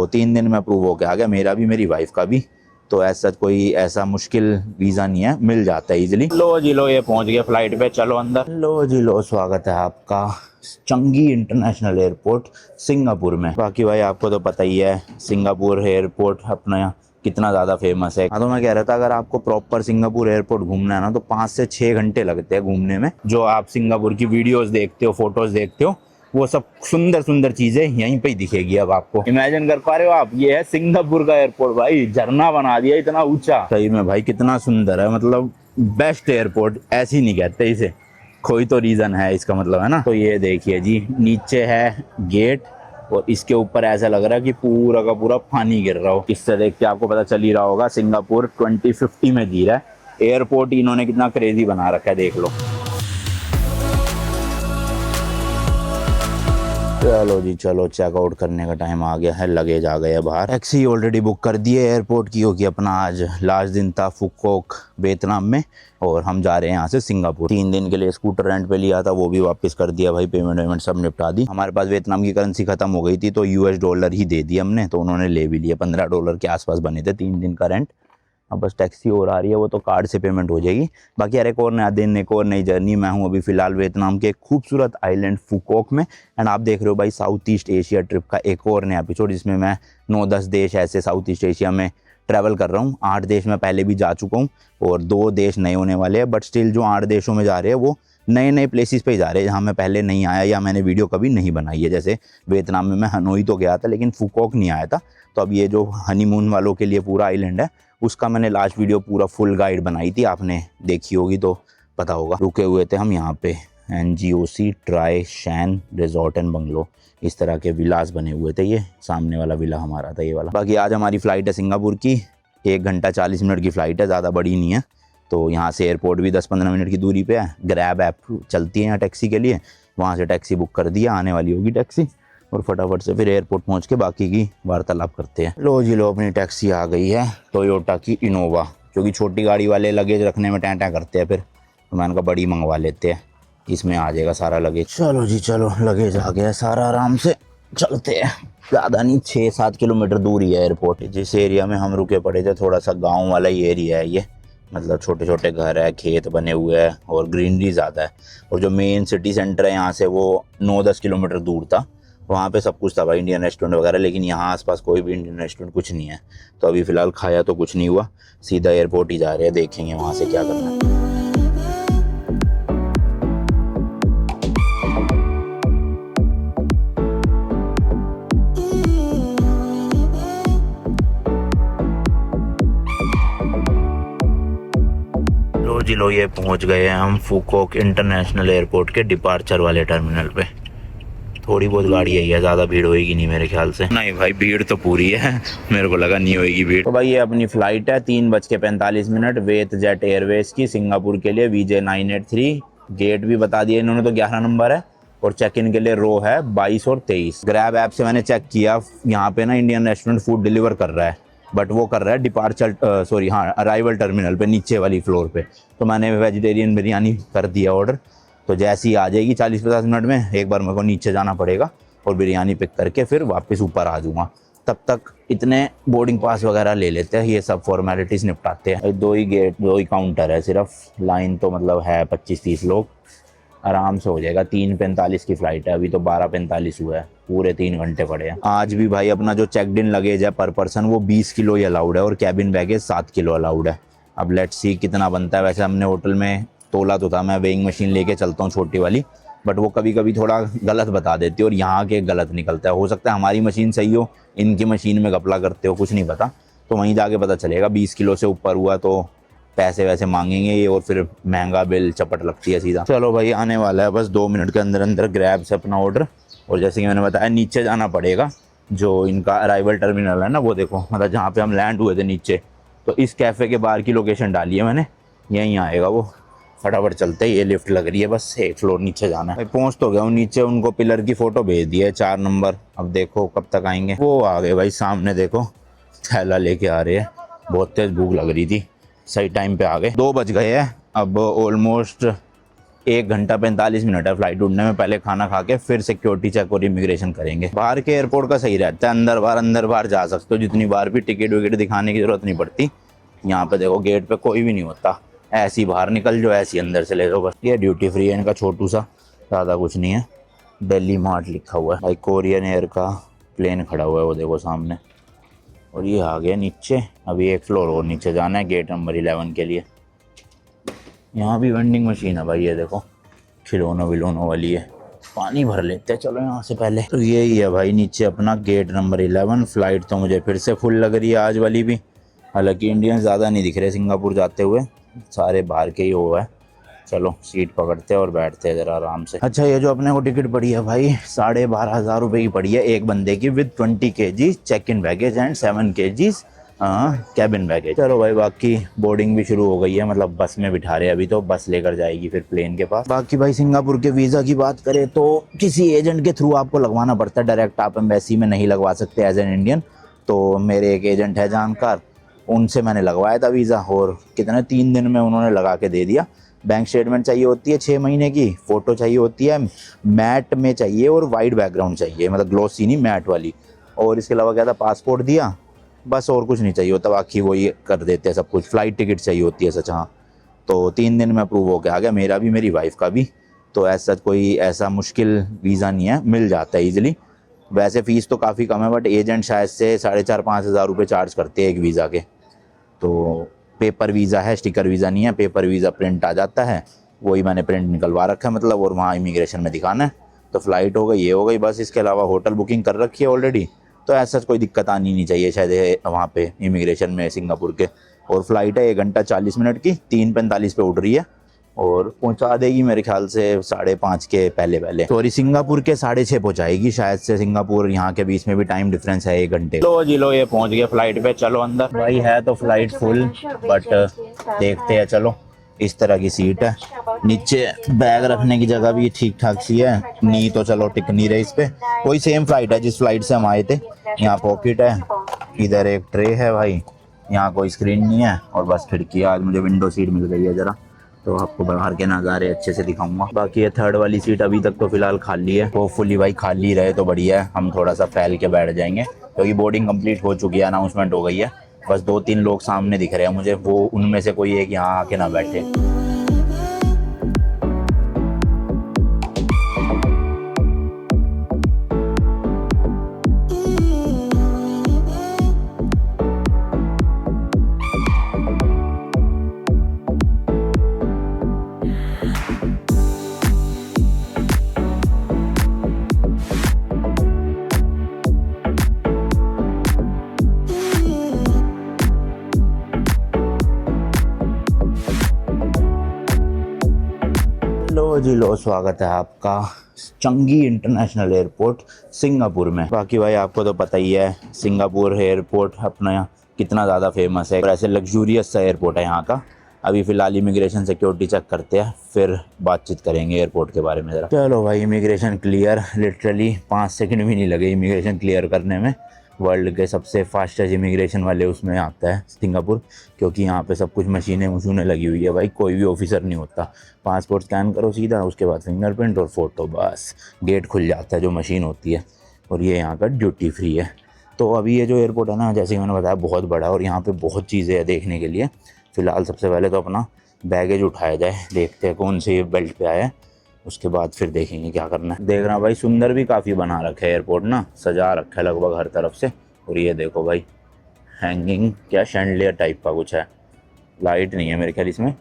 2-3 दिन में अप्रूव होके आ गया, मेरा भी मेरी वाइफ का भी। तो ऐसा कोई ऐसा मुश्किल वीज़ा नहीं है, मिल जाता है इजीली। लो जी लो, ये पहुंच गया फ्लाइट पे, चलो अंदर। लो जी लो, स्वागत है आपका चंगी इंटरनेशनल एयरपोर्ट सिंगापुर में। बाकी भाई आपको तो पता ही है सिंगापुर एयरपोर्ट अपना कितना ज़्यादा फेमस है। हाँ, तो मैं कह रहा था अगर आपको प्रॉपर सिंगापुर एयरपोर्ट घूमना है ना तो 5 से 6 घंटे लगते हैं घूमने में। जो आप सिंगापुर की वीडियोस देखते हो, फोटोज देखते हो, वो सब सुंदर सुंदर चीजें यहीं पे ही दिखेगी। अब आपको इमेजिन कर पा रहे हो आप, ये है सिंगापुर का एयरपोर्ट। भाई झरना बना दिया इतना ऊंचा, सही में भाई कितना सुंदर है। मतलब बेस्ट एयरपोर्ट ऐसी नहीं कहते इसे, कोई तो रीजन है इसका, मतलब है ना। तो ये देखिए जी, नीचे है गेट और इसके ऊपर ऐसा लग रहा है कि पूरा का पूरा पानी गिर रहा हो। इससे देख के आपको पता चल ही रहा होगा सिंगापुर 2050 में जी रहा है। एयरपोर्ट इन्होंने कितना क्रेजी बना रखा है, देख लो। चलो जी चलो, चेकआउट करने का टाइम आ गया है, लगेज आ गया बाहर। टैक्सी ऑलरेडी बुक कर दी है एयरपोर्ट की, क्योंकि अपना आज लास्ट दिन था फुकोक वियतनाम में और हम जा रहे हैं यहाँ से सिंगापुर। 3 दिन के लिए स्कूटर रेंट पे लिया था, वो भी वापस कर दिया भाई, पेमेंट वेमेंट सब निपटा दी। हमारे पास वियतनाम की करेंसी खत्म हो गई थी तो $US ही दे दिए हमने, तो उन्होंने ले भी लिया। $15 के आसपास बने थे 3 दिन का रेंट। अब बस टैक्सी और आ रही है, वो तो कार्ड से पेमेंट हो जाएगी। बाकी यार एक और नया दिन, एक और नई जर्नी। मैं हूँ अभी फ़िलहाल वियतनाम के खूबसूरत आइलैंड फुकोक में, एंड आप देख रहे हो भाई साउथ ईस्ट एशिया ट्रिप का एक और नया एपिसोड, जिसमें मैं 9-10 देश ऐसे साउथ ईस्ट एशिया में ट्रैवल कर रहा हूँ। 8 देश में पहले भी जा चुका हूँ और 2 देश नए होने वाले हैं, बट स्टिल जो 8 देशों में जा रहे हैं वो नए नए प्लेसेस पे जा रहे हैं जहाँ मैं पहले नहीं आया या मैंने वीडियो कभी नहीं बनाई है। जैसे वियतनाम में मैं हनोई तो गया था लेकिन फुकोक नहीं आया था। तो अब ये जो हनीमून वालों के लिए पूरा आइलैंड है, उसका मैंने लास्ट वीडियो पूरा फुल गाइड बनाई थी, आपने देखी होगी तो पता होगा। रुके हुए थे हम यहाँ पे NGOC Tri Shan resort and bungalow, इस तरह के विलास बने हुए थे। ये सामने वाला विला हमारा था, ये वाला। बाकी आज हमारी फ़्लाइट है सिंगापुर की, 1 घंटा 40 मिनट की फ़्लाइट है, ज़्यादा बड़ी नहीं है। तो यहाँ से एयरपोर्ट भी 10-15 मिनट की दूरी पे है। ग्रैब ऐप चलती है यहाँ टैक्सी के लिए, वहाँ से टैक्सी बुक कर दिया, आने वाली होगी टैक्सी, और फटाफट से फिर एयरपोर्ट पहुँच के बाकी की वार्तालाप करते हैं। लो जी लो, अपनी टैक्सी आ गई है, टोयोटा की इनोवा, क्योंकि छोटी गाड़ी वाले लगेज रखने में टैं करते हैं फिर, तो मैंने कहा बड़ी मंगवा लेते हैं, इसमें आ जाएगा सारा लगेज। चलो जी चलो, लगेज आ गया सारा, आराम से चलते हैं। ज़्यादा नहीं, 6-7 किलोमीटर दूर ही है एयरपोर्ट। जिस एरिया में हम रुके पड़े थे थोड़ा सा गाँव वाला ही एरिया है ये, मतलब छोटे छोटे घर है, खेत बने हुए हैं और ग्रीनरी ज़्यादा है। और जो मेन सिटी सेंटर है यहाँ से वो 9-10 किलोमीटर दूर था, वहाँ पे सब कुछ था भाई, इंडियन रेस्टोरेंट वगैरह, लेकिन यहाँ आसपास कोई भी इंडियन रेस्टोरेंट कुछ नहीं है। तो अभी फ़िलहाल खाया तो कुछ नहीं हुआ, सीधा एयरपोर्ट ही जा रहे हैं, देखेंगे वहाँ से क्या करना है। लो जी लो, ये पहुँच गए हैं हम फुकोक इंटरनेशनल एयरपोर्ट के डिपार्चर वाले टर्मिनल पे। थोड़ी बहुत गाड़ी आई है, ज़्यादा भीड़ होएगी नहीं मेरे ख्याल से। नहीं भाई, भीड़ तो पूरी है, मेरे को लगा नहीं होएगी भीड़। तो भाई ये अपनी फ़्लाइट है 3:45 वेत जेट एयरवेज की, सिंगापुर के लिए VJ 983। गेट भी बता दिया इन्होंने, तो 11 नंबर है, और चेक इन के लिए रो है 22 और 23। ग्रैब ऐप से मैंने चेक किया, यहाँ पे ना इंडियन रेस्टोरेंट फूड डिलीवर कर रहा है, बट वो कर रहा है डिपार्चर अराइवल टर्मिनल पे, नीचे वाली फ्लोर पे। तो मैंने वेजिटेरियन बिरयानी कर दिया ऑर्डर, तो जैसी आ जाएगी 40-50 मिनट में, एक बार मेरे को नीचे जाना पड़ेगा और बिरयानी पिक करके फिर वापस ऊपर आ जाऊँगा। तब तक इतने बोर्डिंग पास वगैरह ले लेते हैं, ये सब फॉर्मेलिटीज़ निपटाते हैं। 2 ही गेट, 2 ही काउंटर है सिर्फ, लाइन तो मतलब है 25-30 लोग, आराम से हो जाएगा। 3:45 की फ़्लाइट है, अभी तो 12:45 हुआ है, पूरे 3 घंटे पड़े हैं। आज भी भाई अपना जो चेकड इन लगेज है पर पर्सन वो 20 किलो ही अलाउड है, और कैबिन बैगेज 7 किलो अलाउड है। अब लेट्स सी कितना बनता है। वैसे हमने होटल में तोला तो था, मैं वेइंग मशीन लेके चलता हूँ छोटी वाली, बट वो कभी कभी थोड़ा गलत बता देती है और यहाँ के गलत निकलता है। हो सकता है हमारी मशीन सही हो, इनकी मशीन में घपला करते हो, कुछ नहीं पता, तो वहीं जाके पता चलेगा। 20 किलो से ऊपर हुआ तो पैसे वैसे मांगेंगे ये, और फिर महंगा बिल चपट लगती है सीधा। चलो भाई, आने वाला है बस 2 मिनट के अंदर अंदर ग्रैब से अपना ऑर्डर। और जैसे कि मैंने बताया, नीचे जाना पड़ेगा, जो इनका अराइवल टर्मिनल है ना, वो देखो, मतलब जहाँ पे हम लैंड हुए थे नीचे, तो इस कैफ़े के बाहर की लोकेशन डाली है मैंने, यहीं आएगा वो। फटाफट चलते हैं, ये लिफ्ट लग रही है, बस 1 फ्लोर नीचे जाना है। पहुंच तो गया हूँ नीचे, उनको पिलर की फ़ोटो भेज दी है 4 नंबर। अब देखो कब तक आएंगे। वो आ गए भाई सामने, देखो थैला लेके आ रहे हैं, बहुत तेज़ भूख लग रही थी, सही टाइम पे आ गए। 2 बज गए हैं, अब ऑलमोस्ट 1 घंटा 45 मिनट है फ्लाइट उड़ने में। पहले खाना खा के फिर सिक्योरिटी चेक और इमिग्रेशन करेंगे। बाहर के एयरपोर्ट का सही रहता है, अंदर बाहर जा सकते हो जितनी बार भी, टिकट विकेट दिखाने की जरूरत नहीं पड़ती। यहाँ पे देखो गेट पे कोई भी नहीं होता, ऐसी बाहर निकल जो, ऐसी अंदर से ले लो बस। ये ड्यूटी फ्री है इनका, छोटू सा, ज़्यादा कुछ नहीं है। दिल्ली मार्ट लिखा हुआ है भाई। कोरियन एयर का प्लेन खड़ा हुआ है वो देखो सामने। और ये आ गया नीचे, अभी 1 फ्लोर और नीचे जाना है गेट नंबर 11 के लिए। यहाँ भी वेंडिंग मशीन है भाई, ये देखो खिलौनों विलोनों वाली है। पानी भर लेते हैं चलो यहाँ से पहले। तो यही है भाई नीचे अपना गेट नंबर 11। फ्लाइट तो मुझे फिर से फुल लग रही है आज वाली भी, हालांकि इंडियन ज़्यादा नहीं दिख रहे सिंगापुर जाते हुए, सारे बाहर के ही हुआ है। चलो सीट पकड़ते हैं और बैठते हैं ज़रा आराम से। अच्छा ये जो अपने को टिकट पड़ी है भाई 12,500 रुपये की पड़ी है एक बंदे की, with 20 kg check in baggage and 7 kg cabin baggage. चलो भाई बाकी बोर्डिंग भी शुरू हो गई है, मतलब बस में बिठा रहे हैं अभी, तो बस लेकर जाएगी फिर प्लेन के पास। बाकी भाई सिंगापुर के वीज़ा की बात करें तो किसी एजेंट के थ्रू आपको लगवाना पड़ता है, डायरेक्ट आप एम्बेसी में नहीं लगवा सकते एज एन इंडियन। तो मेरे एक एजेंट है जानकार, उनसे मैंने लगवाया था वीज़ा, और कितने 3 दिन में उन्होंने लगा के दे दिया। बैंक स्टेटमेंट चाहिए होती है 6 महीने की, फ़ोटो चाहिए होती है मैट में चाहिए, और वाइट बैकग्राउंड चाहिए, मतलब ग्लोसी नहीं मैट वाली। और इसके अलावा क्या था, पासपोर्ट दिया बस, और कुछ नहीं चाहिए होता, बाकी वही कर देते हैं सब कुछ। फ़्लाइट टिकट चाहिए होती है सच, हाँ। तो 3 दिन में अप्रूव होकर आ गया, मेरा भी मेरी वाइफ का भी। तो ऐसा कोई ऐसा मुश्किल वीज़ा नहीं है, मिल जाता है ईजिली। वैसे फ़ीस तो काफ़ी कम है, बट एजेंट शायद से 4,500-5 हज़ार रुपये चार्ज करते हैं एक वीज़ा के। तो पेपर वीज़ा है, स्टिकर वीज़ा नहीं है, पेपर वीज़ा प्रिंट आ जाता है, वही मैंने प्रिंट निकलवा रखा है मतलब, और वहाँ इमिग्रेशन में दिखाना है। तो फ़्लाइट हो गई, ये हो गई बस। इसके अलावा होटल बुकिंग कर रखी है ऑलरेडी, तो ऐसा कोई दिक्कत आनी नहीं चाहिए शायद वहाँ पे इमिग्रेशन में सिंगापुर के। और फ्लाइट है 1 घंटा 40 मिनट की, 3:45 पे उड़ रही है, और पहुंचा देगी मेरे ख्याल से 5:30 के पहले। सॉरी सिंगापुर के 6:30 पहुंचाएगी शायद से। सिंगापुर यहाँ के बीच में भी टाइम डिफरेंस है 1 घंटे। लो जी लो, ये पहुंच गए फ्लाइट पे। चलो अंदर भाई, है तो फ्लाइट फुल, बट देखते हैं। चलो इस तरह की सीट है, नीचे बैग रखने की जगह भी ठीक ठाक सी है, नी तो चलो टिक नहीं रही इस पे। कोई सेम फ्लाइट है जिस फ्लाइट से हम आए थे। यहाँ पॉकेट है, इधर एक ट्रे है भाई, यहाँ कोई स्क्रीन नहीं है, और बस खिड़की है। आज मुझे विंडो सीट मिल गई है जरा, तो आपको बाहर के नज़ारे अच्छे से दिखाऊंगा। बाकी ये 3rd वाली सीट अभी तक तो फिलहाल खाली है, होपफुली भाई खाली रहे तो बढ़िया है, हम थोड़ा सा फैल के बैठ जाएंगे, क्योंकि बोर्डिंग कंप्लीट हो चुकी है, अनाउंसमेंट हो गई है। बस 2-3 लोग सामने दिख रहे हैं मुझे, वो उनमें से कोई एक यहाँ आके ना बैठे। लो जी लो, स्वागत है आपका चंगी इंटरनेशनल एयरपोर्ट सिंगापुर में। बाकी भाई आपको तो पता ही है सिंगापुर एयरपोर्ट अपना कितना ज़्यादा फेमस है, और ऐसे लग्जूरियस सा एयरपोर्ट है यहाँ का। अभी फ़िलहाल इमिग्रेशन सिक्योरिटी चेक करते हैं, फिर बातचीत करेंगे एयरपोर्ट के बारे में ज़रा। चलो भाई इमिग्रेशन क्लियर, लिटरली 5 सेकंड भी नहीं लगे इमिग्रेशन क्लियर करने में। वर्ल्ड के सबसे फास्टेस्ट इमिग्रेशन वाले उसमें आता है सिंगापुर, क्योंकि यहाँ पे सब कुछ मशीनें लगी हुई है भाई, कोई भी ऑफिसर नहीं होता। पासपोर्ट स्कैन करो सीधा, उसके बाद फिंगरप्रिंट और फ़ोटो, बस गेट खुल जाता है जो मशीन होती है। और ये यहाँ का ड्यूटी फ्री है। तो अभी ये जो एयरपोर्ट है ना, जैसे कि मैंने बताया बहुत बड़ा है, और यहाँ पे बहुत चीज़ें हैं देखने के लिए। फ़िलहाल सबसे पहले तो अपना बैगेज उठाया जाए, देखते हैं कौन से बेल्ट पे आया है, उसके बाद फिर देखेंगे क्या करना है। देख रहा भाई सुंदर भी काफ़ी बना रखा है एयरपोर्ट ना, सजा रखा है लगभग हर तरफ से। और ये देखो भाई हैंगिंग क्या शैंडलियर टाइप का कुछ है, लाइट नहीं है मेरे ख्याल इसमें,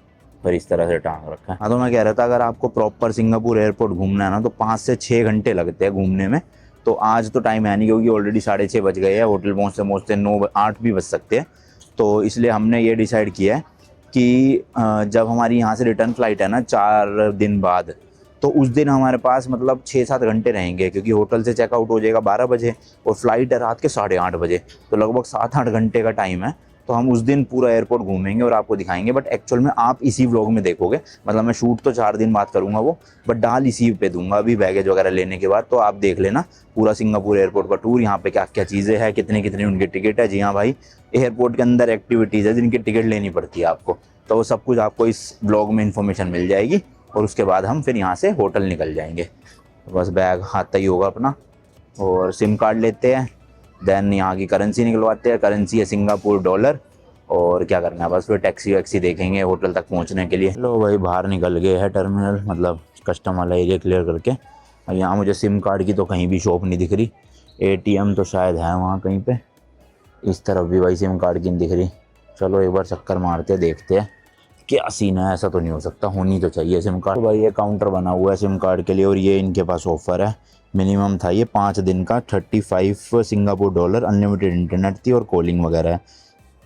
पर इस तरह से टांग रखा है। हाँ तो मैं कह रहा था अगर आपको प्रॉपर सिंगापुर एयरपोर्ट घूमना है ना, तो 5 से 6 घंटे लगते हैं घूमने में। तो आज तो टाइम है नहीं, क्योंकि ऑलरेडी 6:30 बज गए हैं, होटल पहुँचते 9-8 भी बज सकते हैं। तो इसलिए हमने ये डिसाइड किया है कि जब हमारी यहाँ से रिटर्न फ़्लाइट है ना 4 दिन बाद, तो उस दिन हमारे पास मतलब 6-7 घंटे रहेंगे, क्योंकि होटल से चेकआउट हो जाएगा 12 बजे, और फ्लाइट है रात के 8:30 बजे, तो लगभग 7-8 घंटे का टाइम है। तो हम उस दिन पूरा एयरपोर्ट घूमेंगे और आपको दिखाएंगे, बट एक्चुअल में आप इसी व्लॉग में देखोगे। मतलब मैं शूट तो 4 दिन बाद करूँगा वो, बट डाल इसी पे दूंगा अभी बैगेज वगैरह लेने के बाद। तो आप देख लेना पूरा सिंगापुर एयरपोर्ट का टूर, यहाँ पे क्या क्या चीज़ें हैं, कितनी कितनी उनकी टिकट है। जी हाँ भाई, एयरपोर्ट के अंदर एक्टिविटीज़ है जिनकी टिकट लेनी पड़ती है आपको, तो वो सब कुछ आपको इस ब्लॉग में इन्फॉर्मेशन मिल जाएगी। और उसके बाद हम फिर यहाँ से होटल निकल जाएंगे। बस बैग हाथ ही होगा अपना और सिम कार्ड लेते हैं, देन यहाँ की करेंसी निकलवाते हैं, करेंसी है सिंगापुर डॉलर, और क्या करना है बस फिर टैक्सी वैक्सी देखेंगे होटल तक पहुँचने के लिए। लो भाई बाहर निकल गए हैं टर्मिनल, मतलब कस्टम वाला एरिया क्लियर करके। और यहाँ मुझे सिम कार्ड की तो कहीं भी शॉप नहीं दिख रही, ATM तो शायद है वहाँ कहीं पे, इस तरफ भी भाई सिम कार्ड की नहीं दिख रही। चलो एक बार चक्कर मारते देखते हैं क्या सीन है, ऐसा तो नहीं हो सकता, होनी तो चाहिए सिम कार्ड। तो भाई ये काउंटर बना हुआ है सिम कार्ड के लिए, और ये इनके पास ऑफ़र है, मिनिमम था ये 5 दिन का 35 सिंगापुर डॉलर, अनलिमिटेड इंटरनेट थी और कॉलिंग वगैरह है।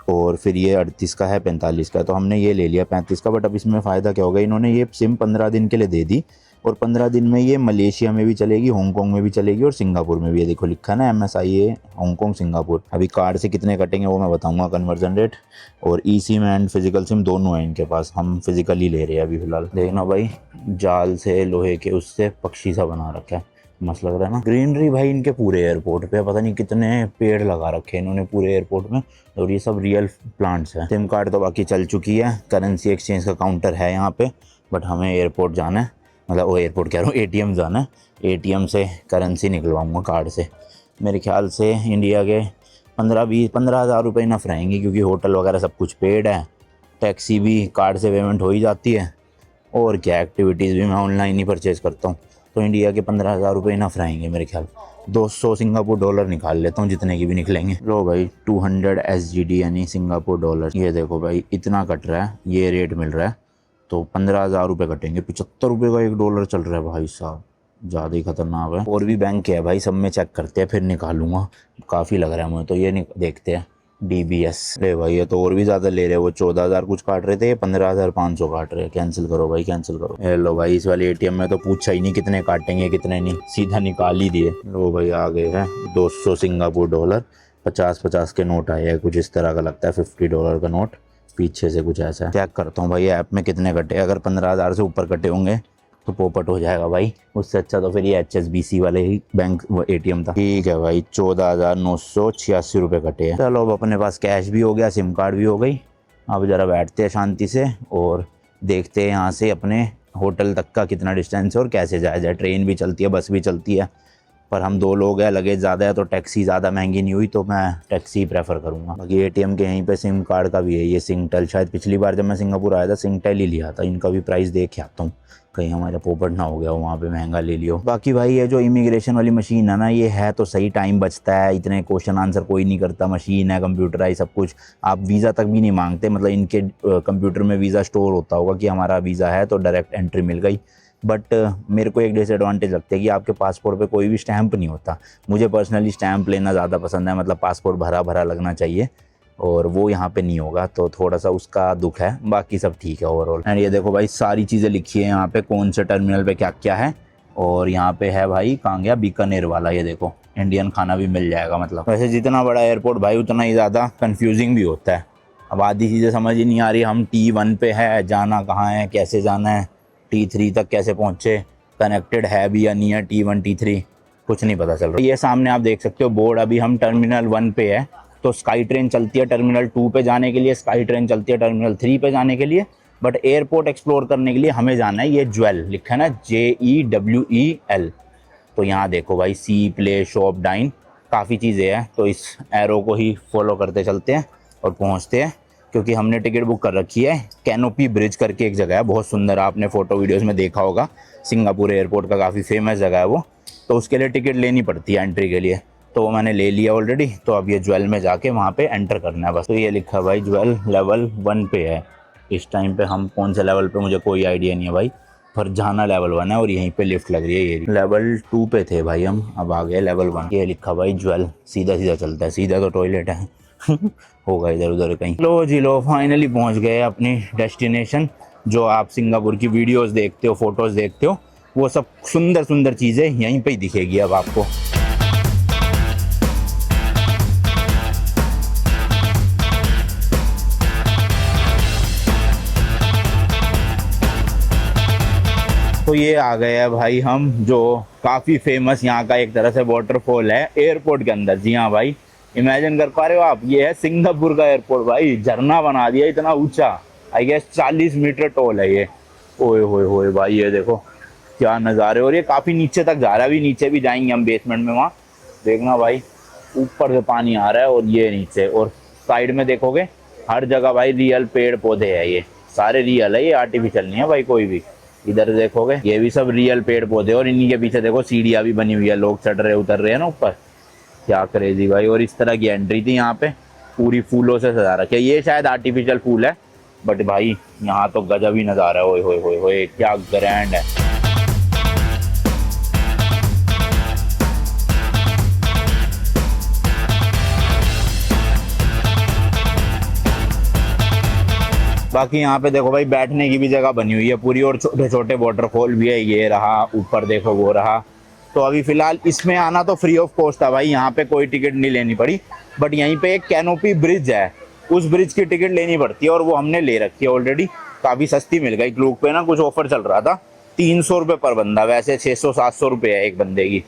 और फिर ये 38 का है, 45 का है, तो हमने ये ले लिया 35 का। बट अब इसमें फ़ायदा क्या होगा, इन्होंने ये सिम 15 दिन के लिए दे दी, और 15 दिन में ये मलेशिया में भी चलेगी, हांगकॉन्ग में भी चलेगी और सिंगापुर में भी। ये देखो लिखा ना MSIA हांगकॉन्ग सिंगापुर। अभी कार्ड से कितने कटेंगे वो मैं बताऊंगा, कन्वर्जन रेट। और ई सिम एंड फिजिकल सिम दोनों हैं इनके पास, हम फिजिकली ले रहे हैं अभी फ़िलहाल। देखना भाई जाल से लोहे के उससे पक्षी सा बना रखा है, मस्त लग रहा है ना। ग्रीनरी भाई इनके पूरे एयरपोर्ट पे, पता नहीं कितने पेड़ लगा रखे हैं इन्होंने पूरे एयरपोर्ट में, और ये सब रियल प्लांट्स हैं। सिम कार्ड तो बाकी चल चुकी है, करेंसी एक्सचेंज का काउंटर है यहाँ पे, बट हमें एयरपोर्ट जाना है, मतलब वो एयरपोर्ट कह रहा हूँ ATM जाना है। ATM से करेंसी निकलवाऊँगा कार्ड से। मेरे ख्याल से इंडिया के 15 हज़ार रुपये इनफ रहेंगे, क्योंकि होटल वगैरह सब कुछ पेड है, टैक्सी भी कार्ड से पेमेंट हो ही जाती है, और क्या एक्टिविटीज़ भी मैं ऑनलाइन ही परचेज़ करता हूँ। तो इंडिया के 15 हज़ार रुपये इनफ रहेंगे मेरे ख्याल। 200 सिंगापुर डॉलर निकाल लेता हूँ, जितने की भी निकलेंगे। लो भाई 200 SGD यानी सिंगापुर डॉलर, ये देखो भाई इतना कट रहा है, ये रेट मिल रहा है, तो 15 हज़ार रुपये कटेंगे। 75 रुपये का $1 चल रहा है भाई साहब, ज़्यादा ही खतरनाक है। और भी बैंक है भाई, सब में चेक करते हैं फिर निकालूंगा, काफ़ी लग रहा है मुझे तो। ये देखते हैं DBS। ले भाई ये तो और भी ज़्यादा ले रहे हैं, वो 14,000 कुछ काट रहे थे, ये 15,500 काट रहे हैं। कैंसिल करो भाई कैंसिल करो। लो भाई इस वाले ATM में तो पूछा ही नहीं कितने काटेंगे कितने नहीं, सीधा निकाल ही दिए। लो भाई आ गए हैं 200 सिंगापुर डॉलर, 50-50 के नोट आए हैं, कुछ इस तरह का लगता है, $50 का नोट पीछे से कुछ ऐसा है। चेक करता हूँ भाई ऐप में कितने कटे, अगर 15,000 से ऊपर कटे होंगे तो पोपट हो जाएगा भाई, उससे अच्छा तो फिर ये HSBC वाले ही बैंक ATM था। ठीक है भाई 14,986 रुपये कटे हैं। चलो अब अपने पास कैश भी हो गया, सिम कार्ड भी हो गई। अब ज़रा बैठते हैं शांति से और देखते हैं यहाँ से अपने होटल तक का कितना डिस्टेंस है और कैसे जाया जाए। ट्रेन भी चलती है, बस भी चलती है, पर हम 2 लोग हैं, लगेज ज़्यादा है, तो टैक्सी ज़्यादा महंगी नहीं हुई तो मैं टैक्सी प्रेफर करूँगा। बाकी ATM के यहीं पे सिम कार्ड का भी है, ये सिंगटेल, शायद पिछली बार जब मैं सिंगापुर आया था सिंगटेल ही लिया था। इनका भी प्राइस देख के आता हूँ, कहीं हमारा पोपट ना हो गया हो वहाँ पे महंगा ले लियो। बाकी भाई ये जो इमिग्रेशन वाली मशीन है ना, ये है तो सही, टाइम बचता है, इतने क्वेश्चन आंसर कोई नहीं करता, मशीन है, कंप्यूटराइज सब कुछ, आप वीज़ा तक भी नहीं मांगते, मतलब इनके कंप्यूटर में वीज़ा स्टोर होता होगा कि हमारा वीज़ा है तो डायरेक्ट एंट्री मिल गई। बट मेरे को एक डिसएडवांटेज लगता है कि आपके पासपोर्ट पे कोई भी स्टैंप नहीं होता। मुझे पर्सनली स्टैंप लेना ज़्यादा पसंद है, मतलब पासपोर्ट भरा भरा लगना चाहिए, और वो यहाँ पे नहीं होगा, तो थोड़ा सा उसका दुख है। बाकी सब ठीक है ओवरऑल। एंड ये देखो भाई सारी चीज़ें लिखी है यहाँ पे, कौन से टर्मिनल पे क्या क्या है, और यहाँ पे है भाई कहाँ गया, बीकानेर वाला, ये देखो इंडियन खाना भी मिल जाएगा। मतलब वैसे जितना बड़ा एयरपोर्ट भाई उतना ही ज़्यादा कन्फ्यूजिंग भी होता है। अब आधी चीज़ें समझ ही नहीं आ रही, हम T1 पे है, जाना कहाँ है, कैसे जाना है, T3 तक कैसे पहुँचे, कनेक्टेड है भी या नहीं है T1 T3, कुछ नहीं पता चल रहा। ये सामने आप देख सकते हो बोर्ड, अभी हम टर्मिनल 1 पे है, तो स्काई ट्रेन चलती है टर्मिनल 2 पे जाने के लिए, स्काई ट्रेन चलती है टर्मिनल 3 पे जाने के लिए, बट एयरपोर्ट एक्सप्लोर करने के लिए हमें जाना है ये ज्वेल, लिखा है ना JEWEL। तो यहाँ देखो भाई सी प्ले शॉप डाइन, काफ़ी चीज़ें हैं, तो इस एरो को ही फॉलो करते चलते हैं और पहुँचते हैं, क्योंकि हमने टिकट बुक कर रखी है। कैनोपी ब्रिज करके एक जगह है, बहुत सुंदर, आपने फ़ोटो वीडियोज़ में देखा होगा, सिंगापुर एयरपोर्ट का काफ़ी फेमस जगह है वो, तो उसके लिए टिकट लेनी पड़ती है एंट्री के लिए, तो वो मैंने ले लिया ऑलरेडी। तो अब ये ज्वेल में जाके वहाँ पे एंटर करना है बस। तो ये लिखा है भाई ज्वेल लेवल 1 पे है। इस टाइम पे हम कौन से लेवल पे मुझे कोई आइडिया नहीं है भाई, पर जाना लेवल 1 है, और यहीं पे लिफ्ट लग रही है। ये लेवल 2 पे थे भाई हम, अब आ गए लेवल 1। ये लिखा भाई ज्वेल, सीधा सीधा चलता है, सीधा तो टॉयलेट है होगा इधर उधर कहीं। लो जी लो, फाइनली पहुँच गए अपनी डेस्टिनेशन। जो आप सिंगापुर की वीडियोज़ देखते हो, फोटोज़ देखते हो, वो सब सुंदर सुंदर चीज़ें यहीं पे ही दिखेगी अब आपको। तो ये आ गए हैं भाई हम, जो काफ़ी फेमस यहाँ का एक तरह से वाटरफॉल है एयरपोर्ट के अंदर। जी हाँ भाई, इमेजिन कर पा रहे हो आप, ये है सिंगापुर का एयरपोर्ट भाई, झरना बना दिया इतना ऊंचा, आई गेस 40 मीटर टॉल है ये, ओए होए होए भाई, ये देखो क्या नज़ारे, और ये काफ़ी नीचे तक जा रहा है। अभी नीचे भी जाएंगे हम बेसमेंट में, वहाँ देखना भाई ऊपर से पानी आ रहा है और ये नीचे, और साइड में देखोगे हर जगह भाई रियल पेड़ पौधे है, ये सारे रियल है, ये आर्टिफिशियल नहीं है भाई कोई भी। इधर देखोगे ये भी सब रियल पेड़ पौधे, और इन्हीं के पीछे देखो सीढ़ियाँ भी बनी हुई है, लोग चढ़ रहे उतर रहे हैं ना ऊपर, क्या क्रेजी भाई। और इस तरह की एंट्री थी यहाँ पे, पूरी फूलों से सजा रखी है। ये शायद आर्टिफिशियल फूल है, बट भाई यहाँ तो गजब ही नज़ारा है। ओए होए होए होए, क्या ग्रैंड है। बाकी यहाँ पे देखो भाई बैठने की भी जगह बनी हुई है पूरी, और छोटे छोटे वाटरफॉल भी है, ये रहा ऊपर देखो वो रहा। तो अभी फिलहाल इसमें आना तो फ्री ऑफ कॉस्ट था भाई, यहाँ पे कोई टिकट नहीं लेनी पड़ी। बट यहीं पे एक कैनोपी ब्रिज है, उस ब्रिज की टिकट लेनी पड़ती है, और वो हमने ले रखी है ऑलरेडी। काफ़ी सस्ती मिल गई, क्लूक पे ना कुछ ऑफर चल रहा था, 300 रुपये पर बंदा, वैसे 600-700 रुपये है एक बंदे की,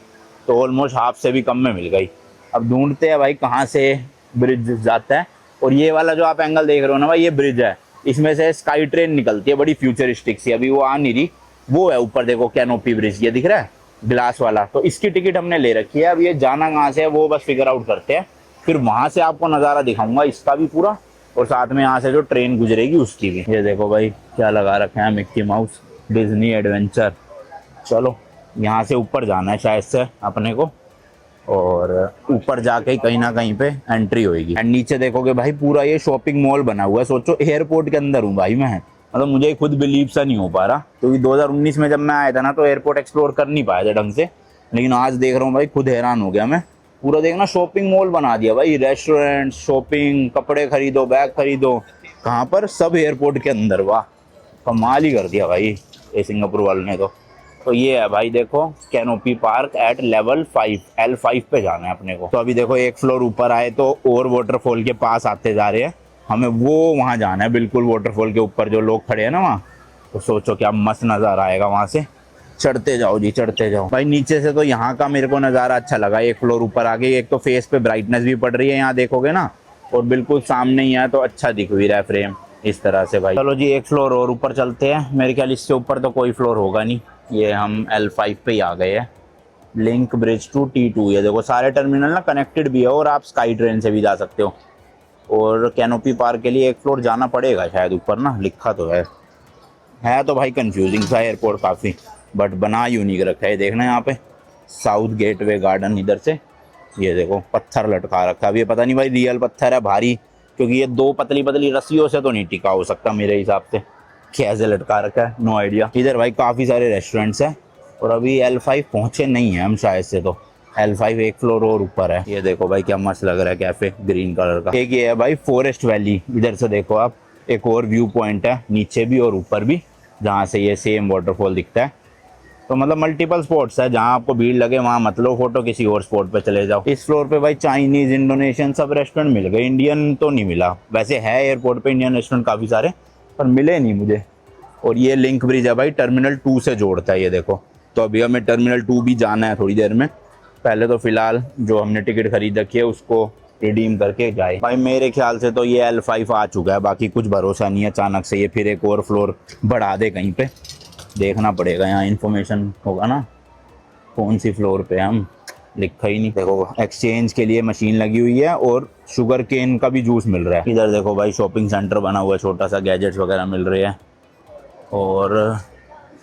तो ऑलमोस्ट हाफ से भी कम में मिल गई। अब ढूंढते हैं भाई कहाँ से ब्रिज जाता है। और ये वाला जो आप एंगल देख रहे हो ना भाई, ये ब्रिज है, इसमें से स्काई ट्रेन निकलती है, बड़ी फ्यूचरिस्टिक सी, अभी वो आ नहीं रही। वो है ऊपर देखो कैनोपी ब्रिज, ये दिख रहा है ग्लास वाला, तो इसकी टिकट हमने ले रखी है। अब ये जाना कहाँ से है वो बस फिगर आउट करते हैं, फिर वहां से आपको नज़ारा दिखाऊंगा इसका भी पूरा, और साथ में यहाँ से जो ट्रेन गुजरेगी उसकी भी। ये देखो भाई क्या लगा रखे हैं, मिक्की माउस डिज्नी एडवेंचर। चलो यहाँ से ऊपर जाना है शायद से अपने को, और ऊपर जाके कहीं ना कहीं पे एंट्री होगी। एंड नीचे देखोगे भाई पूरा ये शॉपिंग मॉल बना हुआ है, सोचो एयरपोर्ट के अंदर हूँ भाई मैं, मतलब मुझे खुद बिलीव सा नहीं हो पा रहा, क्योंकि 2019 में जब मैं आया था ना तो एयरपोर्ट एक्सप्लोर कर नहीं पाया था ढंग से, लेकिन आज देख रहा हूँ भाई खुद हैरान हो गया मैं। पूरा देखना शॉपिंग मॉल बना दिया भाई, रेस्टोरेंट, शॉपिंग, कपड़े खरीदो, बैग खरीदो, कहाँ पर, सब एयरपोर्ट के अंदर। वाह कमाल ही कर दिया भाई ये सिंगापुर वालों ने तो ये है भाई देखो canopy park at level 5, L5 पे जाना है अपने को। तो अभी देखो एक फ्लोर ऊपर आए तो और वाटरफॉल के पास आते जा रहे हैं, हमें वो वहाँ जाना है बिल्कुल वाटरफॉल के ऊपर, जो लोग खड़े हैं ना वहाँ, तो सोचो क्या मस्त नज़ारा आएगा वहाँ से। चढ़ते जाओ जी चढ़ते जाओ भाई। नीचे से तो यहाँ का मेरे को नज़ारा अच्छा लगा, एक फ्लोर ऊपर आगे, एक तो फेस पे ब्राइटनेस भी पड़ रही है यहाँ देखोगे ना, और बिल्कुल सामने ही है तो अच्छा दिख भी रहा है फ्रेम इस तरह से भाई। चलो जी एक फ्लोर और ऊपर चलते हैं, मेरे ख्याल इससे ऊपर तो कोई फ्लोर होगा नहीं। ये हम L5 पे ही आ गए हैं, लिंक ब्रिज टू T2। ये देखो सारे टर्मिनल ना कनेक्टेड भी है, और आप स्काई ट्रेन से भी जा सकते हो। और कैनोपी पार्क के लिए एक फ्लोर जाना पड़ेगा शायद ऊपर ना, लिखा तो है तो भाई कंफ्यूजिंग सा एयरपोर्ट काफ़ी, बट बना यूनिक रखा है। देखना यहाँ पे साउथ गेटवे गार्डन, इधर से ये देखो पत्थर लटका रखा है। अब ये पता नहीं भाई रियल पत्थर है भारी, क्योंकि ये 2 पतली पतली रस्सियों से तो नहीं टिका हो सकता मेरे हिसाब से, कैसे लटका रखा है नो आइडिया। इधर भाई काफ़ी सारे रेस्टोरेंट्स हैं, और अभी L5 पहुँचे नहीं हैं हम शायद से, तो L5 एक फ्लोर और ऊपर है। ये देखो भाई क्या मस्त लग रहा है कैफे ग्रीन कलर का। एक ये है भाई फॉरेस्ट वैली, इधर से देखो आप, एक और व्यू पॉइंट है नीचे भी और ऊपर भी, जहाँ से ये सेम वाटरफॉल दिखता है। तो मतलब मल्टीपल स्पॉट्स है, जहाँ आपको भीड़ लगे वहाँ मत लो फोटो, किसी और स्पॉट पे चले जाओ। इस फ्लोर पे भाई चाइनीज, इंडोनेशियन सब रेस्टोरेंट मिल गए, इंडियन तो नहीं मिला। वैसे है एयरपोर्ट पे इंडियन रेस्टोरेंट काफ़ी सारे, पर मिले नहीं मुझे। और ये लिंक ब्रिज है भाई, टर्मिनल 2 से जोड़ता है ये देखो। तो अभी हमें टर्मिनल 2 भी जाना है थोड़ी देर में, पहले तो फिलहाल जो हमने टिकट खरीद रखी है उसको रिडीम करके जाए। भाई मेरे ख्याल से तो ये L5 आ चुका है, बाकी कुछ भरोसा नहीं है अचानक से ये फिर एक और फ्लोर बढ़ा दे कहीं पे, देखना पड़ेगा। यहाँ इन्फॉर्मेशन होगा ना कौन सी फ्लोर पे, हम लिखा ही नहीं। देखो एक्सचेंज के लिए मशीन लगी हुई है, और शुगर केन का भी जूस मिल रहा है। इधर देखो भाई शॉपिंग सेंटर बना हुआ है छोटा सा, गैजेट्स वगैरह मिल रहे हैं, और